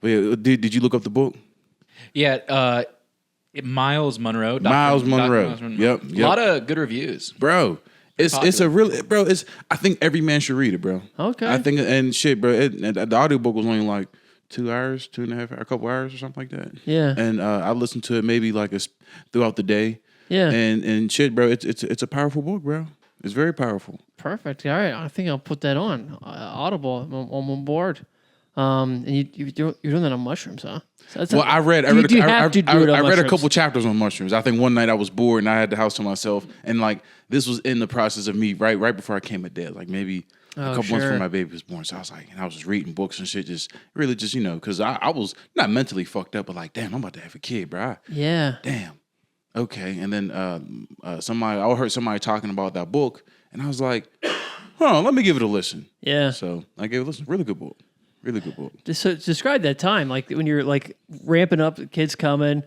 but yeah, did you look up the book? Yeah, Miles Monroe. Miles Monroe. Yep. A lot of good reviews, bro. It's a really, bro. I think every man should read it, bro. Okay. I think, and shit, bro. The audiobook was only like 2 hours, 2.5 hours, a couple hours or something like that. Yeah. And I listened to it maybe like throughout the day. Yeah. And shit, bro. It's a powerful book, bro. It's very powerful. Perfect. All right. I think I'll put that on Audible. I'm on board. And you're doing that on mushrooms, huh? So I read a couple chapters on mushrooms. I think one night I was bored and I had the house to myself, and like this was in the process of me right before I came a dad, like maybe a couple months before my baby was born. So I was like, and I was just reading books and shit, just really just, you know, because I was not mentally fucked up, but like, damn, I'm about to have a kid, bro. Yeah. Damn. Okay. And then I heard somebody talking about that book, and I was like, let me give it a listen. Yeah. So I gave it a listen. Really good book. Really good book. Just describe that time, like when you're like ramping up, the kids coming,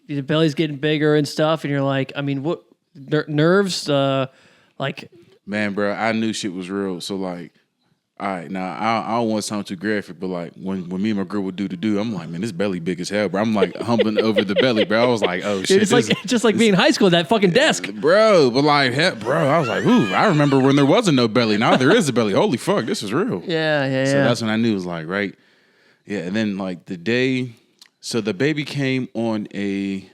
the belly's getting bigger and stuff, and you're like, I mean, what nerves? Like, man, bro, I knew shit was real. So like, all right, now I don't want to sound too graphic, but like when me and my girl would do, I'm like, man, this belly big as hell, bro. I'm like humping over the belly, bro. I was like, oh shit, it's just like being in high school, that fucking desk, bro. But like, bro, I was like, ooh, I remember when there wasn't no belly. Now there is a belly. Holy fuck, this is real. Yeah. So that's when I knew it was like, right, yeah. And then like the day, so the baby came on a,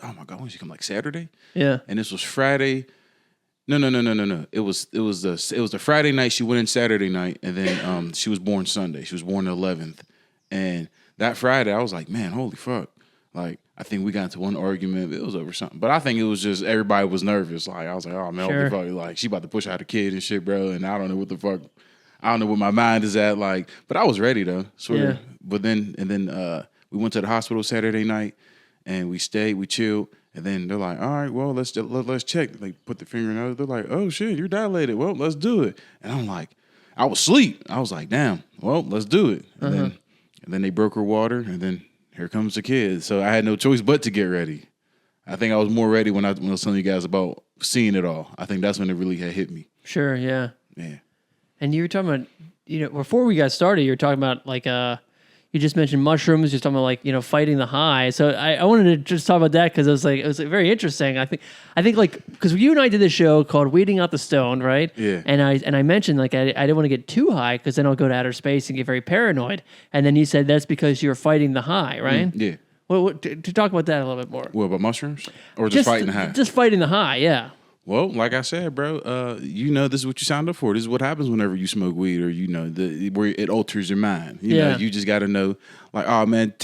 oh my god, when did she come? Like Saturday. Yeah. And this was Friday. No. It was the Friday night. She went in Saturday night, and then she was born Sunday. She was born the 11th, and that Friday I was like, man, holy fuck! Like I think we got into one argument. It was over something, but I think it was just everybody was nervous. Like I was like, oh man, Sure. holy fuck! Like she about to push out a kid and shit, bro. And I don't know what the fuck. I don't know where my mind is at. Like, but I was ready though. Sort of. But then we went to the hospital Saturday night, and we stayed. We chilled. And then they're like, all right, well, let's check. They put the finger in it. They're like, oh, shit, you're dilated. Well, let's do it. And I'm like, I was asleep. I was like, damn, well, let's do it. And then they broke her water, and then here comes the kid. So I had no choice but to get ready. I think I was more ready when I was telling you guys about seeing it all. I think that's when it really had hit me. Sure, yeah. Yeah. And you were talking about, you know, before we got started, you were talking about like you just mentioned mushrooms. You're talking about like, you know, fighting the high. So I wanted to just talk about that because it was very interesting. I think like because you and I did this show called Weeding Out the Stoned, right? Yeah. And I mentioned like I didn't want to get too high because then I'll go to outer space and get very paranoid. And then you said that's because you're fighting the high, right? Yeah. Well, to talk about that a little bit more. What about mushrooms or just fighting the high? Just fighting the high, yeah. Well, like I said, bro, you know this is what you signed up for. This is what happens whenever you smoke weed, or where it alters your mind. You know, you just got to know, like, oh man,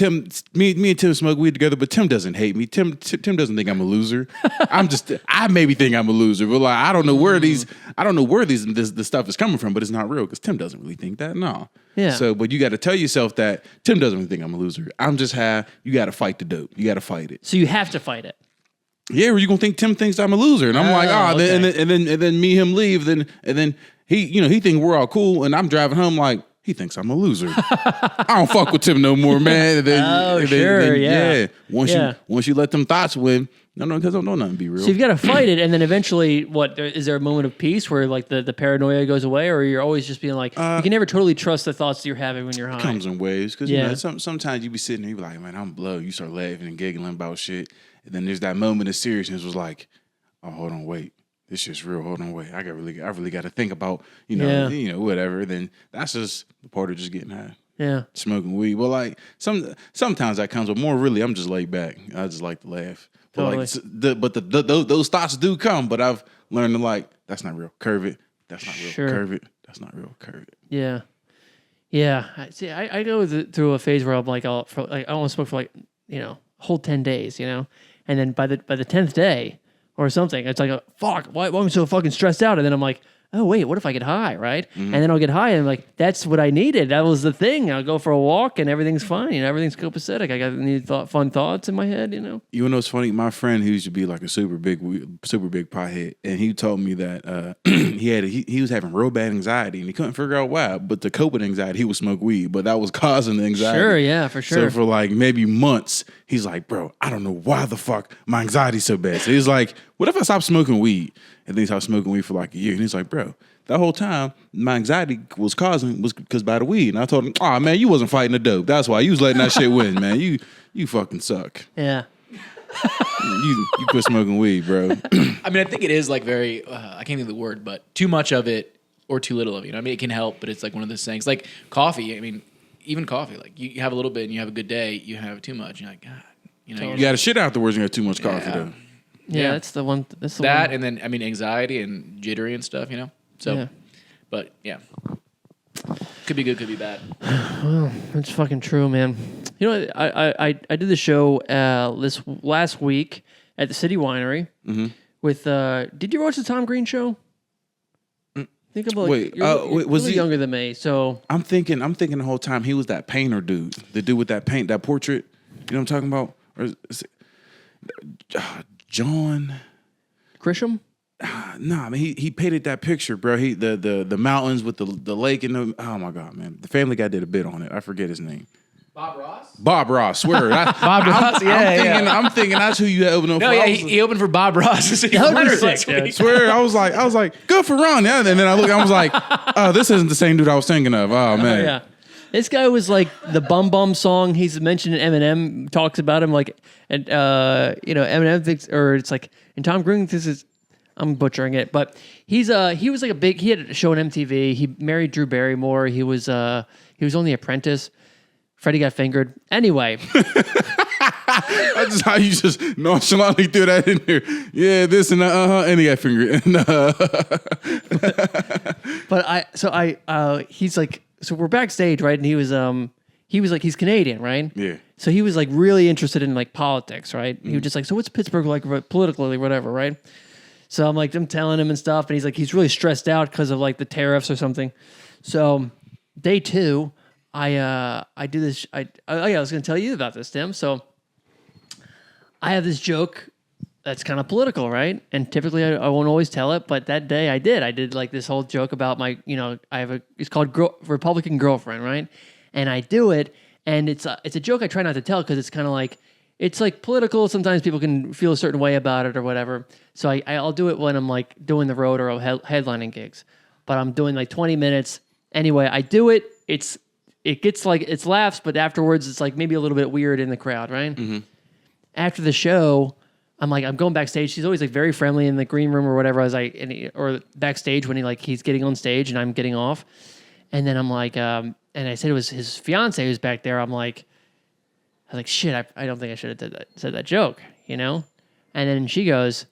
me and Tim smoke weed together, but Tim doesn't hate me. Tim doesn't think I'm a loser. I maybe think I'm a loser, but like I don't know where this stuff is coming from, but it's not real because Tim doesn't really think that. No. Yeah. So, but you got to tell yourself that Tim doesn't really think I'm a loser. I'm just high. You got to fight the dope. You got to fight it. So you have to fight it. Yeah, or you gonna think Tim thinks I'm a loser, and I'm like, okay. and then me him leave, and then he think we're all cool, and I'm driving home like he thinks I'm a loser. I don't fuck with Tim no more, man. And then, Once you let them thoughts win, because don't nothing be real. So you've got to fight it, and then eventually, is there a moment of peace where like the paranoia goes away, or you're always just being like, you can never totally trust the thoughts that you're having when you're high? It comes in waves, because sometimes you be sitting there, you be like, man, I'm blow. You start laughing and giggling about shit. And then there's that moment of seriousness was like, oh, hold on, wait. This shit's real. Hold on, wait. I really got to think about, whatever. Then that's just the part of just getting high. Yeah. Smoking weed. Well, like sometimes that comes, but more really, I'm just laid back. I just like to laugh. Totally. But those thoughts do come, but I've learned to like, that's not real. Curve it. That's not real. Sure. Curve it. That's not real. Curve it. Yeah. Yeah. I go through a phase where I'm like, I want to smoke for like, whole 10 days, and then by the 10th day or something, it's like, fuck, why am I so fucking stressed out? And then I'm like, oh wait, what if I get high, right? Mm-hmm. And then I'll get high, and I'm like, that's what I needed. That was the thing. I'll go for a walk, and everything's fine. Everything's copacetic. I got fun thoughts in my head. You know what's funny? My friend, who used to be like a super big pothead, and he told me that he was having real bad anxiety, and he couldn't figure out why. But to cope with anxiety, he would smoke weed, but that was causing the anxiety. Sure, yeah, for sure. So for like maybe months, he's like, bro, I don't know why the fuck my anxiety's so bad. So he's like, what if I stop smoking weed? And then he stopped smoking weed for like a year, and he's like, bro, that whole time, my anxiety was because by the weed. And I told him, oh, man, you wasn't fighting the dope. That's why. You was letting that shit win, man. You fucking suck. Yeah. you quit smoking weed, bro. I mean, I think it is like very, I can't think of the word, but too much of it or too little of it. I mean, it can help, but it's like one of those things. Like coffee, I mean, even coffee, like you have a little bit and you have a good day, you have too much. You're like, God. You got to shit afterwards and you have too much coffee, though. Yeah, that's the one. And then, I mean, anxiety and jittery and stuff, So, yeah. But yeah, could be good, could be bad. Well, that's fucking true, man. You know, I did the show this last week at the City Winery with. Did you watch the Tom Green show? Think about you're was he younger than me? So I'm thinking the whole time he was that painter dude, the dude with that paint, that portrait. You know what I'm talking about? Or is it, John Grisham? Nah, I mean he painted that picture, bro. He the mountains with the lake and the oh my god, man. The Family Guy did a bit on it. I forget his name. Bob Ross, swear. Bob Ross, I'm thinking that's who you opened up for. No, yeah, he opened for Bob Ross. Swear, I was like, good for Ron. Yeah, and then I was like, oh, this isn't the same dude I was thinking of. Oh man. Yeah. This guy was like the Bum Bum song. He's mentioned in Eminem talks about him like, and Eminem thinks, or it's like, and Tom Green I'm butchering it, but he was like he had a show on MTV. He married Drew Barrymore. He was on The Apprentice. Freddie got fingered. Anyway. That's just how you just nonchalantly threw that in there. Yeah, this and and he got fingered. But he's like, so we're backstage, right? And he was like, he's Canadian, right? Yeah. So he was like really interested in like politics, right? He was just like, so what's Pittsburgh like politically, whatever, right? So I'm telling him and stuff, and he's really stressed out because of like the tariffs or something. So day 2, I do this. I was going to tell you about this, Tim. So I have this joke that's kind of political, right? And typically I won't always tell it, but that day I did like this whole joke about my, it's called Republican girlfriend, right? And I do it, and it's a joke I try not to tell because it's kind of like, it's like political. Sometimes people can feel a certain way about it or whatever. So I'll do it when I'm like doing the road or headlining gigs, but I'm doing like 20 minutes. Anyway, I do it. It gets like, it's laughs, but afterwards it's like maybe a little bit weird in the crowd, right? Mm-hmm. After the show, I'm going backstage. She's always like very friendly in the green room or whatever, or backstage when he's getting on stage and I'm getting off. And then I'm like, and I said it was his fiance who's back there. I was like, shit, I don't think I should have said that joke, And then she goes,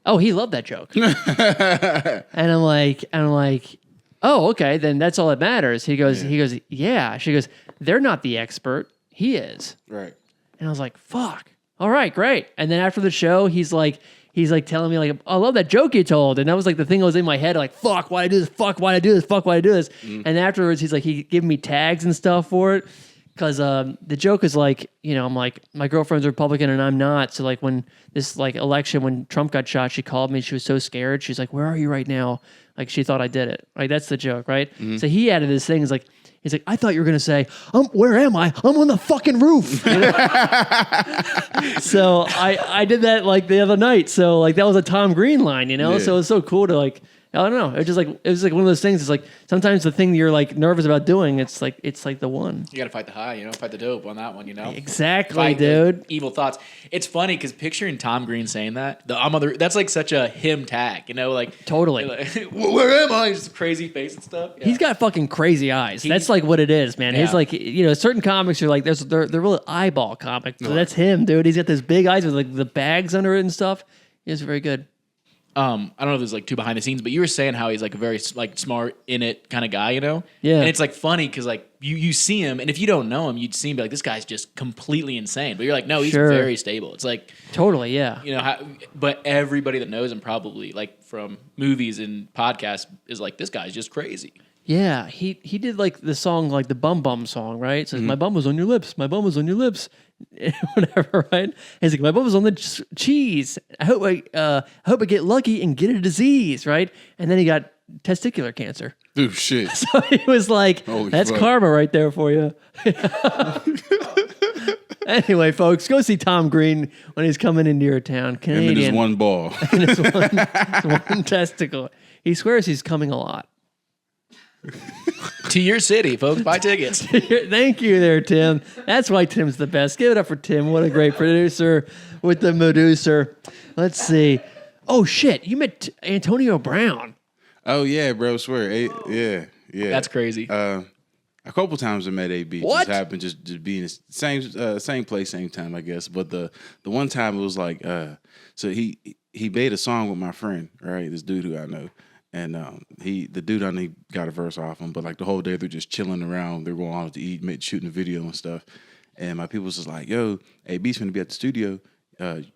Oh, he loved that joke. And I'm like, oh, okay, then that's all that matters. He goes, yeah. She goes, they're not the expert. He is. Right. And I was like, fuck. All right, great. And then after the show, he's like telling me like, I love that joke you told. And that was like the thing that was in my head, like, fuck, why'd I do this? Fuck, why'd I do this? Fuck, why'd I do this? And afterwards, he's like, he gave me tags and stuff for it. Because the joke is like, I'm like, my girlfriend's a Republican and I'm not. So like when this like election, when Trump got shot, she called me. She was so scared. She's like, where are you right now? Like she thought I did it. Like that's the joke, right? So he added this thing. He's like, I thought you were gonna say, where am I? I'm on the fucking roof. So I did that like the other night. So like that was a Tom Green line, Yeah. So it was so cool to like. I don't know. It was like one of those things. It's like sometimes the thing you're like nervous about doing, it's like the one. You got to fight the high, fight the dope on that one, Exactly, fight dude. The evil thoughts. It's funny because picturing Tom Green saying that, that's like such a him tag, like Totally. like, where am I? Just crazy face and stuff. Yeah. He's got fucking crazy eyes. That's like what it is, man. Yeah. He's like, certain comics are like, they're really eyeball comics. So that's him, dude. He's got those big eyes with like the bags under it and stuff. He's very good. I don't know if there's like too behind the scenes, but you were saying how he's like a very like smart in it kind of guy, Yeah. And it's like funny because like you see him, and if you don't know him, you'd see him be like, this guy's just completely insane. But you're like, no, he's very stable. It's like totally, yeah. But everybody that knows him probably like from movies and podcasts is like, this guy's just crazy. Yeah, he did like the song, like the Bum Bum song, right? It says, my bum was on your lips, my bum was on your lips, whatever, right? He's like, my bum was on the cheese. I hope I get lucky and get a disease, right? And then he got testicular cancer. Dude, shit. So he was like, Holy that's fuck. karma right there for you. Anyway, folks, go see Tom Green when he's coming into your town. Him and his Canadian. one ball. And his one testicle. He swears he's coming a lot. To your city, folks. Buy tickets. Thank you there, Tim. That's why Tim's the best. Give it up for Tim. What a great producer with the Meducer. Let's see. Oh, shit. You met Antonio Brown. Oh, yeah, bro. Swear. Yeah. That's crazy. A couple times I met AB. What? Just happened just being the same place, same time, I guess. But the one time it was like, so he made a song with my friend, right? This dude who I know. And the dude I knew got a verse off him, but like the whole day they're just chilling around. They're going out to eat, shooting a video and stuff. And my people was just like, "Yo, AB's gonna be at the studio.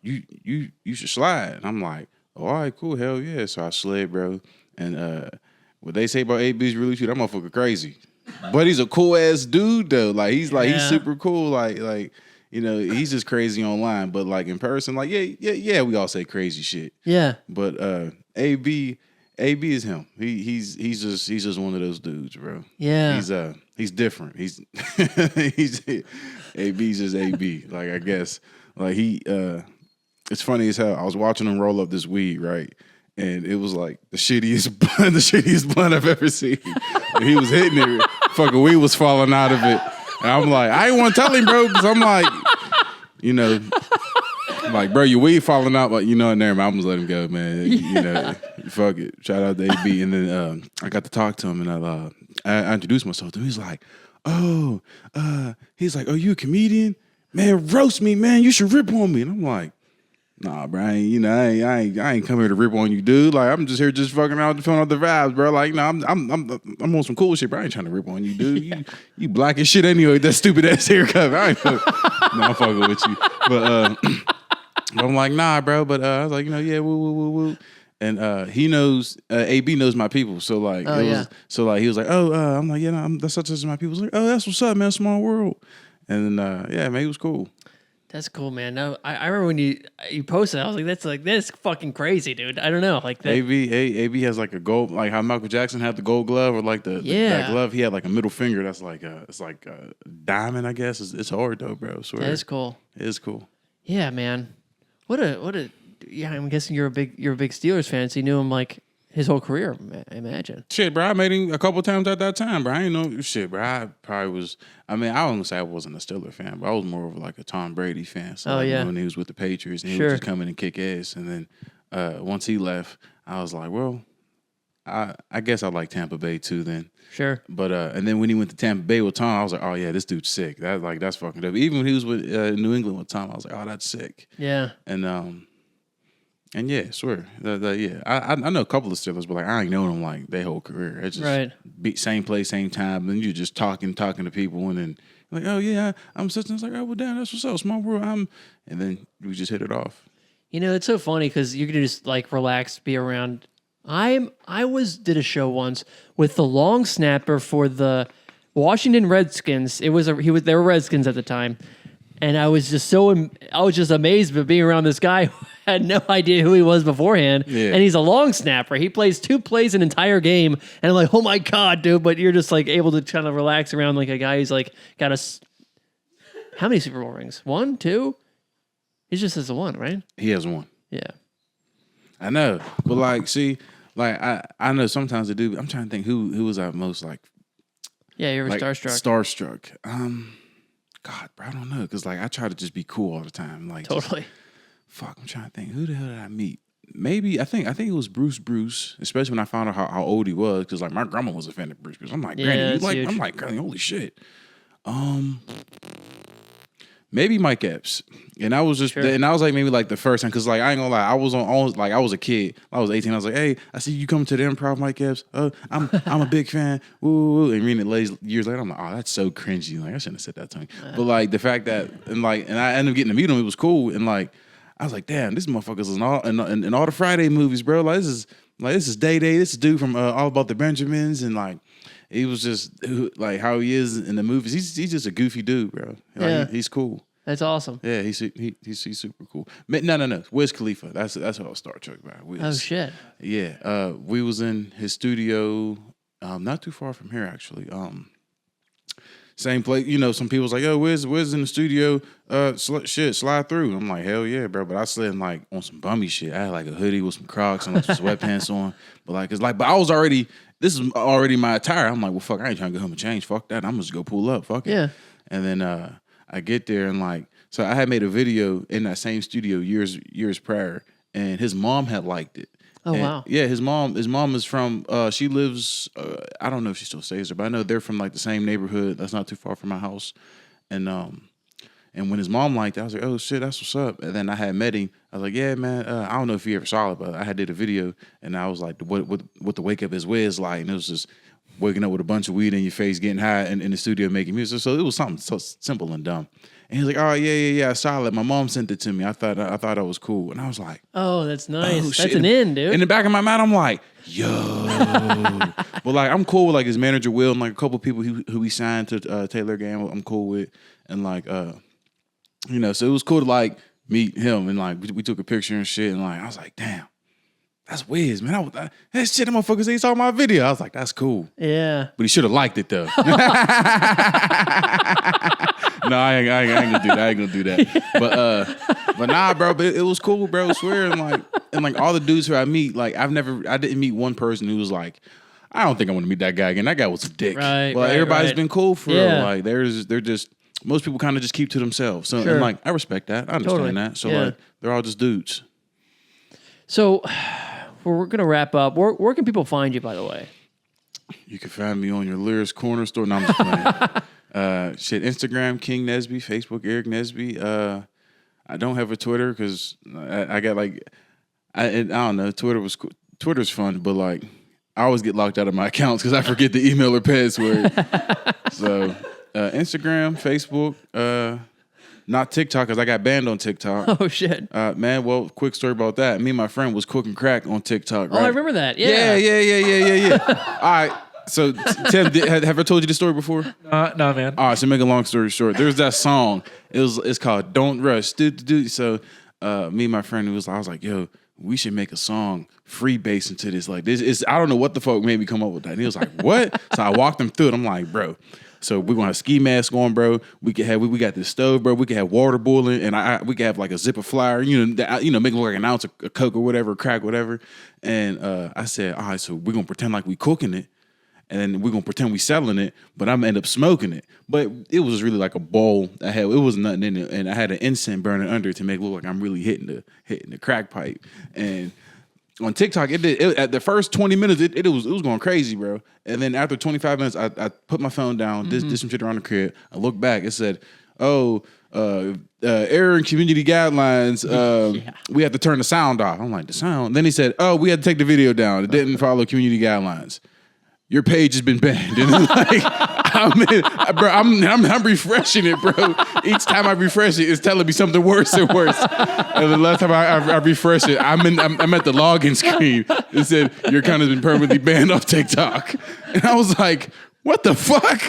You should slide." And I'm like, "Oh, all right, cool, hell yeah." So I slid, bro. And what they say about AB's really true. That motherfucker crazy, but he's a cool ass dude though. Like he's super cool. Like he's just crazy online, but like in person, like yeah, we all say crazy shit. Yeah. But AB is him. He's just one of those dudes, bro. Yeah. He's different. He's AB's just AB. Like I guess like it's funny as hell. I was watching him roll up this weed, right? And it was like the shittiest blunt I've ever seen. And he was hitting it, fucking weed was falling out of it. And I'm like, I didn't want to tell him, bro, because I'm like, like, bro, your weed falling out, but and there, I'm just let him go, man. Fuck it. Shout out to AB. And then I got to talk to him, and I introduced myself to him. He's like, oh, are you a comedian? Man, roast me, man. You should rip on me. And I'm like, nah, bro, I ain't come here to rip on you, dude. Like, I'm just here just fucking out, filling out the vibes, bro. Like, I'm on some cool shit, bro. I ain't trying to rip on you, dude. You black as shit anyway. That stupid ass haircut. I'm fucking with you, but I'm like, nah, bro. But I was like, yeah, woo. And he knows, AB knows my people. So like, so like he was like, I'm like, yeah, that's such as my people. Like, oh, that's what's up, man. Small world. And then yeah, man, he was cool. That's cool, man. No, I remember when you posted, I was like, that's fucking crazy, dude. I don't know, like that. AB has like a gold, like how Michael Jackson had the gold glove, or like that glove. He had like a middle finger that's like it's like a diamond, I guess. It's hard though, bro. Swear. That is cool. It is cool. Yeah, man. What a yeah. I'm guessing you're a big Steelers fan, so you knew him like his whole career. I imagine. Shit, bro. I met him a couple times at that time, bro. I ain't know shit, bro. I probably was. I mean, I wouldn't say I wasn't a Steelers fan, but I was more of like a Tom Brady fan. So when he was with the Patriots, and he would just come in and kick ass. And then once he left, I was like, well, I guess I like Tampa Bay too. Then sure. But and then when he went to Tampa Bay with Tom, I was like, oh yeah, this dude's sick. That's fucking dope. Even when he was with New England with Tom, I was like, oh, that's sick. Yeah. And And yeah, swear. Yeah, I know a couple of Steelers, but like I ain't known them like their whole career. It's just same place, same time, and you just talking to people, and then like, oh yeah, I'm such and it's like, oh well, damn, that's what's up, small world. And then we just hit it off. You know, it's so funny because you can just like relax, be around. I did a show once with the long snapper for the Washington Redskins. They were Redskins at the time, and I was just amazed by being around this guy who had no idea who he was beforehand. Yeah. And he's a long snapper. He plays 2 plays an entire game, and I'm like, oh my god, dude! But you're just like able to kind of relax around like a guy who's like got how many Super Bowl rings? 1, 2? He just has the 1, right? He has 1. Yeah. I know, but like, see, like I know sometimes they do. I'm trying to think who was I most like. Yeah, you were like, starstruck. Starstruck. God, bro, I don't know, cause like I try to just be cool all the time. Like totally. I'm trying to think. Who the hell did I meet? Maybe I think it was Bruce. Especially when I found out how old he was, cause like my grandma was a fan of Bruce. I'm like, Granny, you like? Huge. I'm like, Granny, holy shit. Maybe Mike Epps, and I was just, and I was like maybe like the first time, cause like I ain't gonna lie, I was a kid, I was 18, I was like, hey, I see you coming to the Improv, Mike Epps. I'm a big fan. Woo. And reading it years later, I'm like, oh, that's so cringy. Like I shouldn't have said that to him. But like the fact that and I ended up getting to meet him, it was cool, and like I was like, damn, this motherfucker's in all the Friday movies, bro. This is Day. This is dude from All About the Benjamins, and like. He was just like how he is in the movies. He's just a goofy dude, bro. Like, he's cool. That's awesome. Yeah, he's super cool. No. Wiz Khalifa. That's what I was Star Trek about. Wiz. Oh shit. Yeah. We was in his studio, not too far from here actually. Same place. You know, some people's like, "Yo, Wiz in the studio. Slide through." I'm like, "Hell yeah, bro!" But I slid like on some bummy shit. I had like a hoodie with some Crocs and like some sweatpants on. But like, but I was already. This is already my attire. I'm like, well, fuck, I ain't trying to go home and change. Fuck that. I'm just go pull up. Fuck it. Yeah. And then I get there and like, so I had made a video in that same studio years prior, and his mom had liked it. Oh, wow. Yeah, his mom is from, she lives, I don't know if she still stays there, but I know they're from like the same neighborhood. That's not too far from my house. And when his mom liked it, I was like, oh shit, that's what's up. And then I had met him. I was like, yeah, man, I don't know if you ever saw it, but I had did a video, and I was like, what the wake up is Wiz like, and it was just waking up with a bunch of weed in your face, getting high in the studio making music. So it was something so simple and dumb. And he was like, oh yeah, I saw it. My mom sent it to me. I thought that was cool, and I was like, oh, that's nice. Oh, that's an in, dude. In the back of my mind, I'm like, yo, but like I'm cool with like his manager Will and like a couple of people who he signed to Taylor Game. I'm cool with, and like you know, so it was cool to like meet him, and like we took a picture and shit, and like I was like, damn, that's Wiz, man. That shit, the motherfuckers, he saw my video. I was like, that's cool. Yeah. But he should have liked it though. No, I ain't gonna do that. I ain't gonna do that. But nah, bro. But it was cool, bro. I swear, and like all the dudes who I meet, like I didn't meet one person who was like, I don't think I want to meet that guy again. That guy was a dick. Right. But everybody's been cool for real. Like they're just. Most people kind of just keep to themselves. So, and like, I respect that. I understand that. So, like, they're all just dudes. So, we're going to wrap up. Where can people find you, by the way? You can find me on your Lyrics Corner store. No, I'm just playing. Instagram, King Nesby. Facebook, Aarik Nesby. I don't have a Twitter because I got, like, I don't know. Twitter's fun, but, like, I always get locked out of my accounts because I forget the email or password. So... Instagram, Facebook, not TikTok because I got banned on TikTok. Oh shit, man. Well, quick story about that. Me and my friend was cooking crack on TikTok. Right? Oh, I remember that. Yeah. All right. So Tim, have I told you the story before? No, man. All right. So make a long story short, there's that song. It's called "Don't Rush." So me and my friend I was like, yo, we should make a song freebase into this. Like this. I don't know what the fuck made me come up with that. And he was like, what? So I walked him through it. I'm like, bro. So we're gonna have ski masks on, bro. We got this stove, bro. We can have water boiling, and we can have like a zipper flour, make it look like an ounce of Coke or whatever, crack, whatever. And I said, all right, so we're gonna pretend like we cooking it, and then we're gonna pretend we selling it, but I'm gonna end up smoking it. But it was really like a bowl. It was nothing in it, and I had an incense burning under it to make it look like I'm really hitting the crack pipe. And on TikTok, at the first 20 minutes, it was going crazy, bro. And then after 25 minutes, I put my phone down, did some shit around the crib. I looked back, it said, error in community guidelines. We had to turn the sound off. I'm like, the sound? Then he said, we had to take the video down. It didn't follow community guidelines. Your page has been banned. And it's like, I'm refreshing it, bro. Each time I refresh it, it's telling me something worse and worse. And the last time I refresh it, I'm at the login screen. It said, your account has been permanently banned off TikTok. And I was like, what the fuck?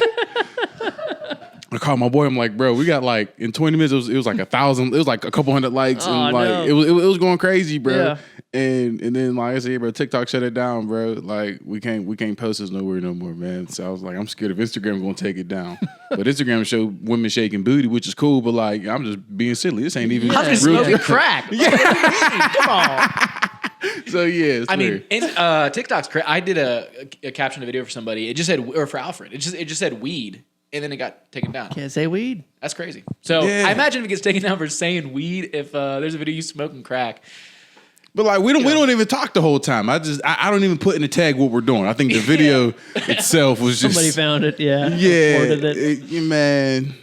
I called my boy. I'm like, bro, we got like in 20 minutes. It was like 1,000. It was like a couple hundred likes, and like it was going crazy, bro. Yeah. And then like I said, bro, TikTok shut it down, bro. Like we can't post this nowhere no more, man. So I was like, I'm scared if Instagram gonna take it down. But Instagram show women shaking booty, which is cool. But like, I'm just being silly. This ain't even. I'm just smoking crack. Yeah. Come on. So yeah, I mean, TikTok's crazy. I did a caption video for somebody. It just said, or for Alfred. It just said weed. And then it got taken down. Can't say weed. That's crazy. So I imagine if it gets taken down for saying weed, if there's a video you smoking crack. But like we don't even talk the whole time. I don't even put in the tag what we're doing. I think the video itself was just somebody found it. Yeah. Yeah. Man.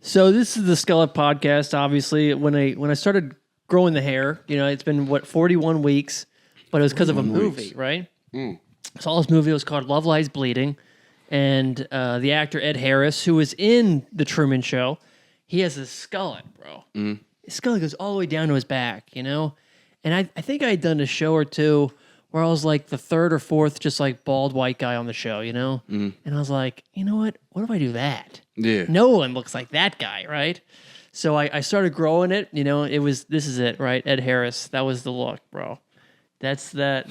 So this is the Skullet podcast. Obviously, when I started growing the hair, it's been 41 weeks, but it was because of a movie, right? Mm. Saw this movie. It was called Love Lies Bleeding, and the actor Ed Harris, who was in The Truman Show, he has a skullet, bro. Mm. His skullet goes all the way down to his back, And I think I had done a show or two where I was like the third or fourth just like bald white guy on the show, Mm. And I was like, you know what? What if I do that? Yeah. No one looks like that guy, right? So I started growing it. This is it, right? Ed Harris. That was the look, bro. That's it.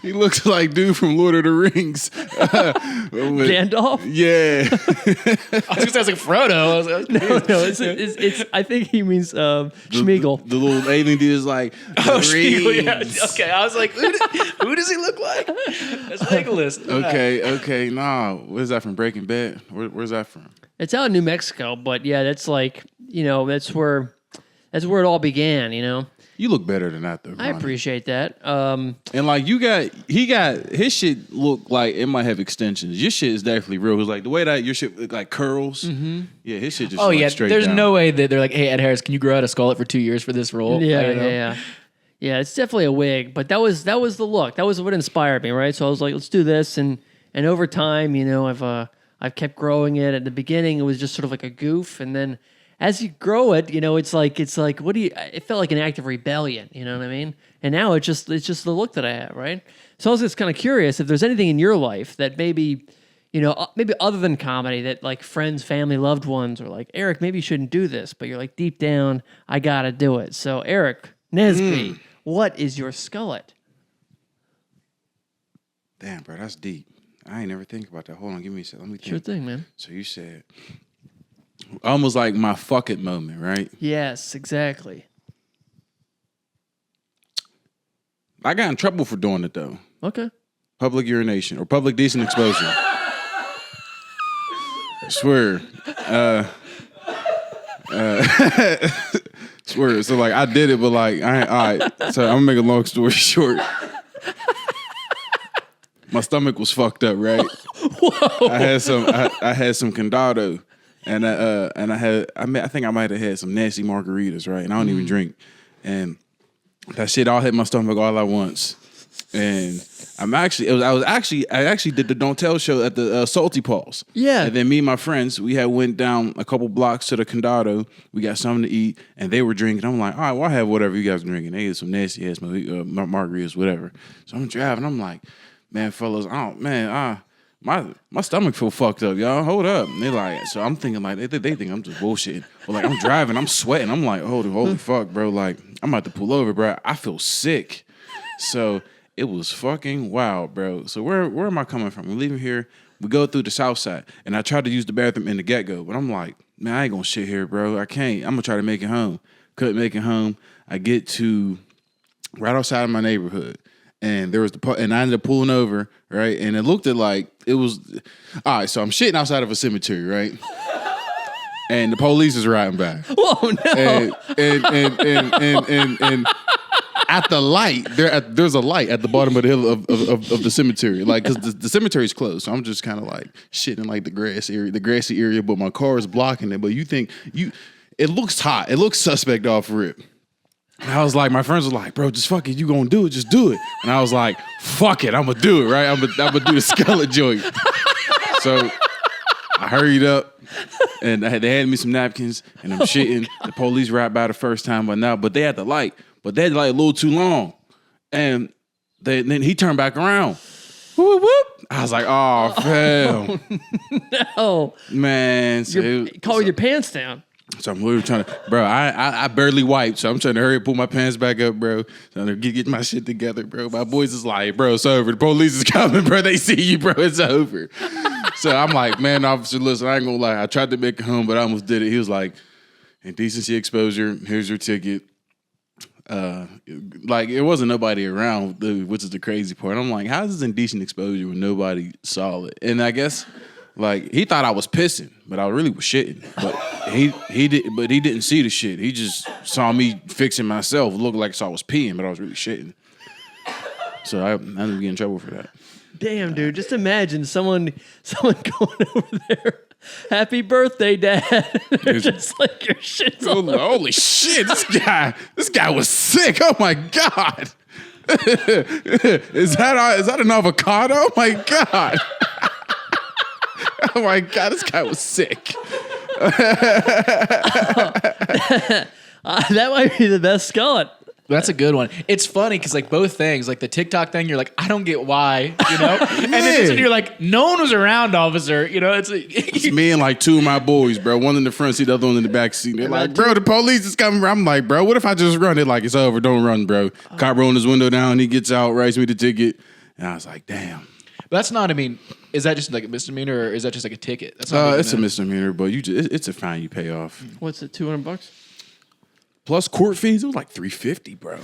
He looks like dude from Lord of the Rings. Gandalf? Yeah. I was gonna say like Frodo. It's I think he means Schmeagol. The little alien dude is like, Schmeagol, yeah. Okay, I was like, who does he look like? That's Legolas. Okay. Nah, where's that from? Breaking Bad? Where's that from? It's out in New Mexico, but yeah, that's like, that's where it all began, You look better than that, though. I appreciate that. And like his shit look like it might have extensions. Your shit is definitely real. It's like the way that your shit like curls. Mm-hmm. Yeah, his shit just straight There's down. no way that they're like, hey, Ed Harris, can you grow out a skullet for 2 years for this role? Yeah. Yeah, it's definitely a wig, but that was the look. That was what inspired me, right? So I was like, let's do this, and over time, I've kept growing it. At the beginning, it was just sort of like a goof, and then as you grow it, it's like it felt like an act of rebellion, you know what I mean? And now it's just the look that I have, right? So I was just kind of curious if there's anything in your life that maybe other than comedy that like friends, family, loved ones are like, Aarik, maybe you shouldn't do this, but you're like deep down, I gotta do it. So Aarik Nesby, what is your skullet? Damn, bro, that's deep. I ain't never think about that. Hold on, give me a second. Let me think. Sure thing, man. So you said almost like my fuck it moment, right? Yes, exactly. I got in trouble for doing it though. Okay. Public urination or public decent exposure. I swear. Swear. So like I did it, but like all right. So I'm gonna make a long story short. My stomach was fucked up, right? Whoa. I had some condado. And I think I might have had some nasty margaritas, right? And I don't even drink. And that shit all hit my stomach all at once. And I actually did the Don't Tell show at the Salty Paws. Yeah. And then me and my friends, we had went down a couple blocks to the Condado. We got something to eat, and they were drinking. I'm like, all right, well, I have whatever you guys are drinking. They had some nasty ass margaritas, whatever. So I'm driving. I'm like, man, fellas, my stomach feel fucked up, y'all. Hold up. And they like, so I'm thinking like, they think I'm just bullshitting. But like, I'm driving, I'm sweating. I'm like, holy fuck, bro. Like, I'm about to pull over, bro. I feel sick. So it was fucking wild, bro. So where am I coming from? We're leaving here. We go through the south side. And I tried to use the bathroom in the get-go. But I'm like, man, I ain't gonna shit here, bro. I can't. I'm gonna try to make it home. Couldn't make it home. I get to right outside of my neighborhood. And there was and I ended up pulling over, right? And it looked like it was all right. So I'm shitting outside of a cemetery, right? And the police is riding by. Oh no! at the light, there's a light at the bottom of the hill of the cemetery. Like, because the cemetery's closed. So I'm just kind of like shitting like the grassy area, but my car is blocking it. But it looks hot. It looks suspect off rip. And I was like, my friends were like, bro, just fuck it. You gonna do it, just do it. And I was like, fuck it, I'm gonna do it, right? I'm gonna do the Skullet joint. So I hurried up and they had me some napkins and I'm shitting. The police rapped by the first time, but they had the light. But they had the light a little too long. And then he turned back around. Whoop, whoop. I was like, oh, fam. No. Man. So Call your pants down. So I'm literally trying to, bro, I barely wiped, so I'm trying to hurry up, pull my pants back up, bro. Trying to get my shit together, bro. My boys is like, bro, it's over. The police is coming, bro. They see you, bro. It's over. So I'm like, man, officer, listen, I ain't gonna lie. I tried to make it home, but I almost did it. He was like, indecency exposure, here's your ticket. Like, it wasn't nobody around, which is the crazy part. I'm like, how is this indecent exposure when nobody saw it? And I guess... like, he thought I was pissing, but I really was shitting. But he didn't see the shit. He just saw me fixing myself. It looked like I was peeing, but I was really shitting. So I ended up getting in trouble for that. Damn, dude. Just imagine someone going over there. Happy birthday, Dad. They're just like, your shit's all over. Holy shit, this guy was sick. Oh my God. Is that an avocado? Oh my God. Oh my God, this guy was sick. That might be the best Skullet. That's a good one. It's funny because like both things, like the TikTok thing, you're like, I don't get why, you know? And then this one, you're like, no one was around, officer. You know, it's like, it's me and like two of my boys, bro. One in the front seat, the other one in the back seat. They're like, bro, the police is coming. I'm like, bro, what if I just run? They're like, it's over. Don't run, bro. Cop rolling his window down. He gets out, writes me the ticket. And I was like, damn. But that's not, I mean, is that just like a misdemeanor or is that just like a ticket? That's not it's a misdemeanor, but it's a fine you pay off. What's it, $200? Plus court fees, it was like $350, bro.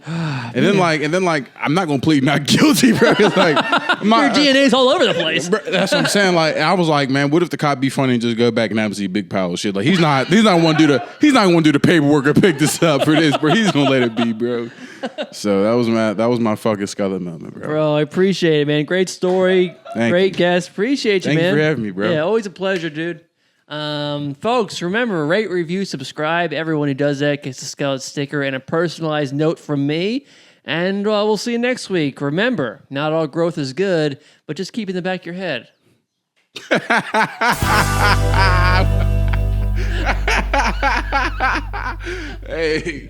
And then like I'm not gonna plead not guilty, bro. It's like your DNA's all over the place. Bro, that's what I'm saying. Like I was like, man, what if the cop be funny and just go back and have see big pile of shit? Like he's not gonna do the paperwork or pick this up for this, bro. He's gonna let it be, bro. So that was my fucking Skullet moment, bro. Bro, I appreciate it, man. Great story. Great guest. Appreciate you, man. Thank you for having me, bro. Yeah, always a pleasure, dude. Folks, remember, rate, review, subscribe. Everyone who does that gets a Skullet sticker and a personalized note from me. And we'll see you next week. Remember, not all growth is good, but just keep it in the back of your head. Hey.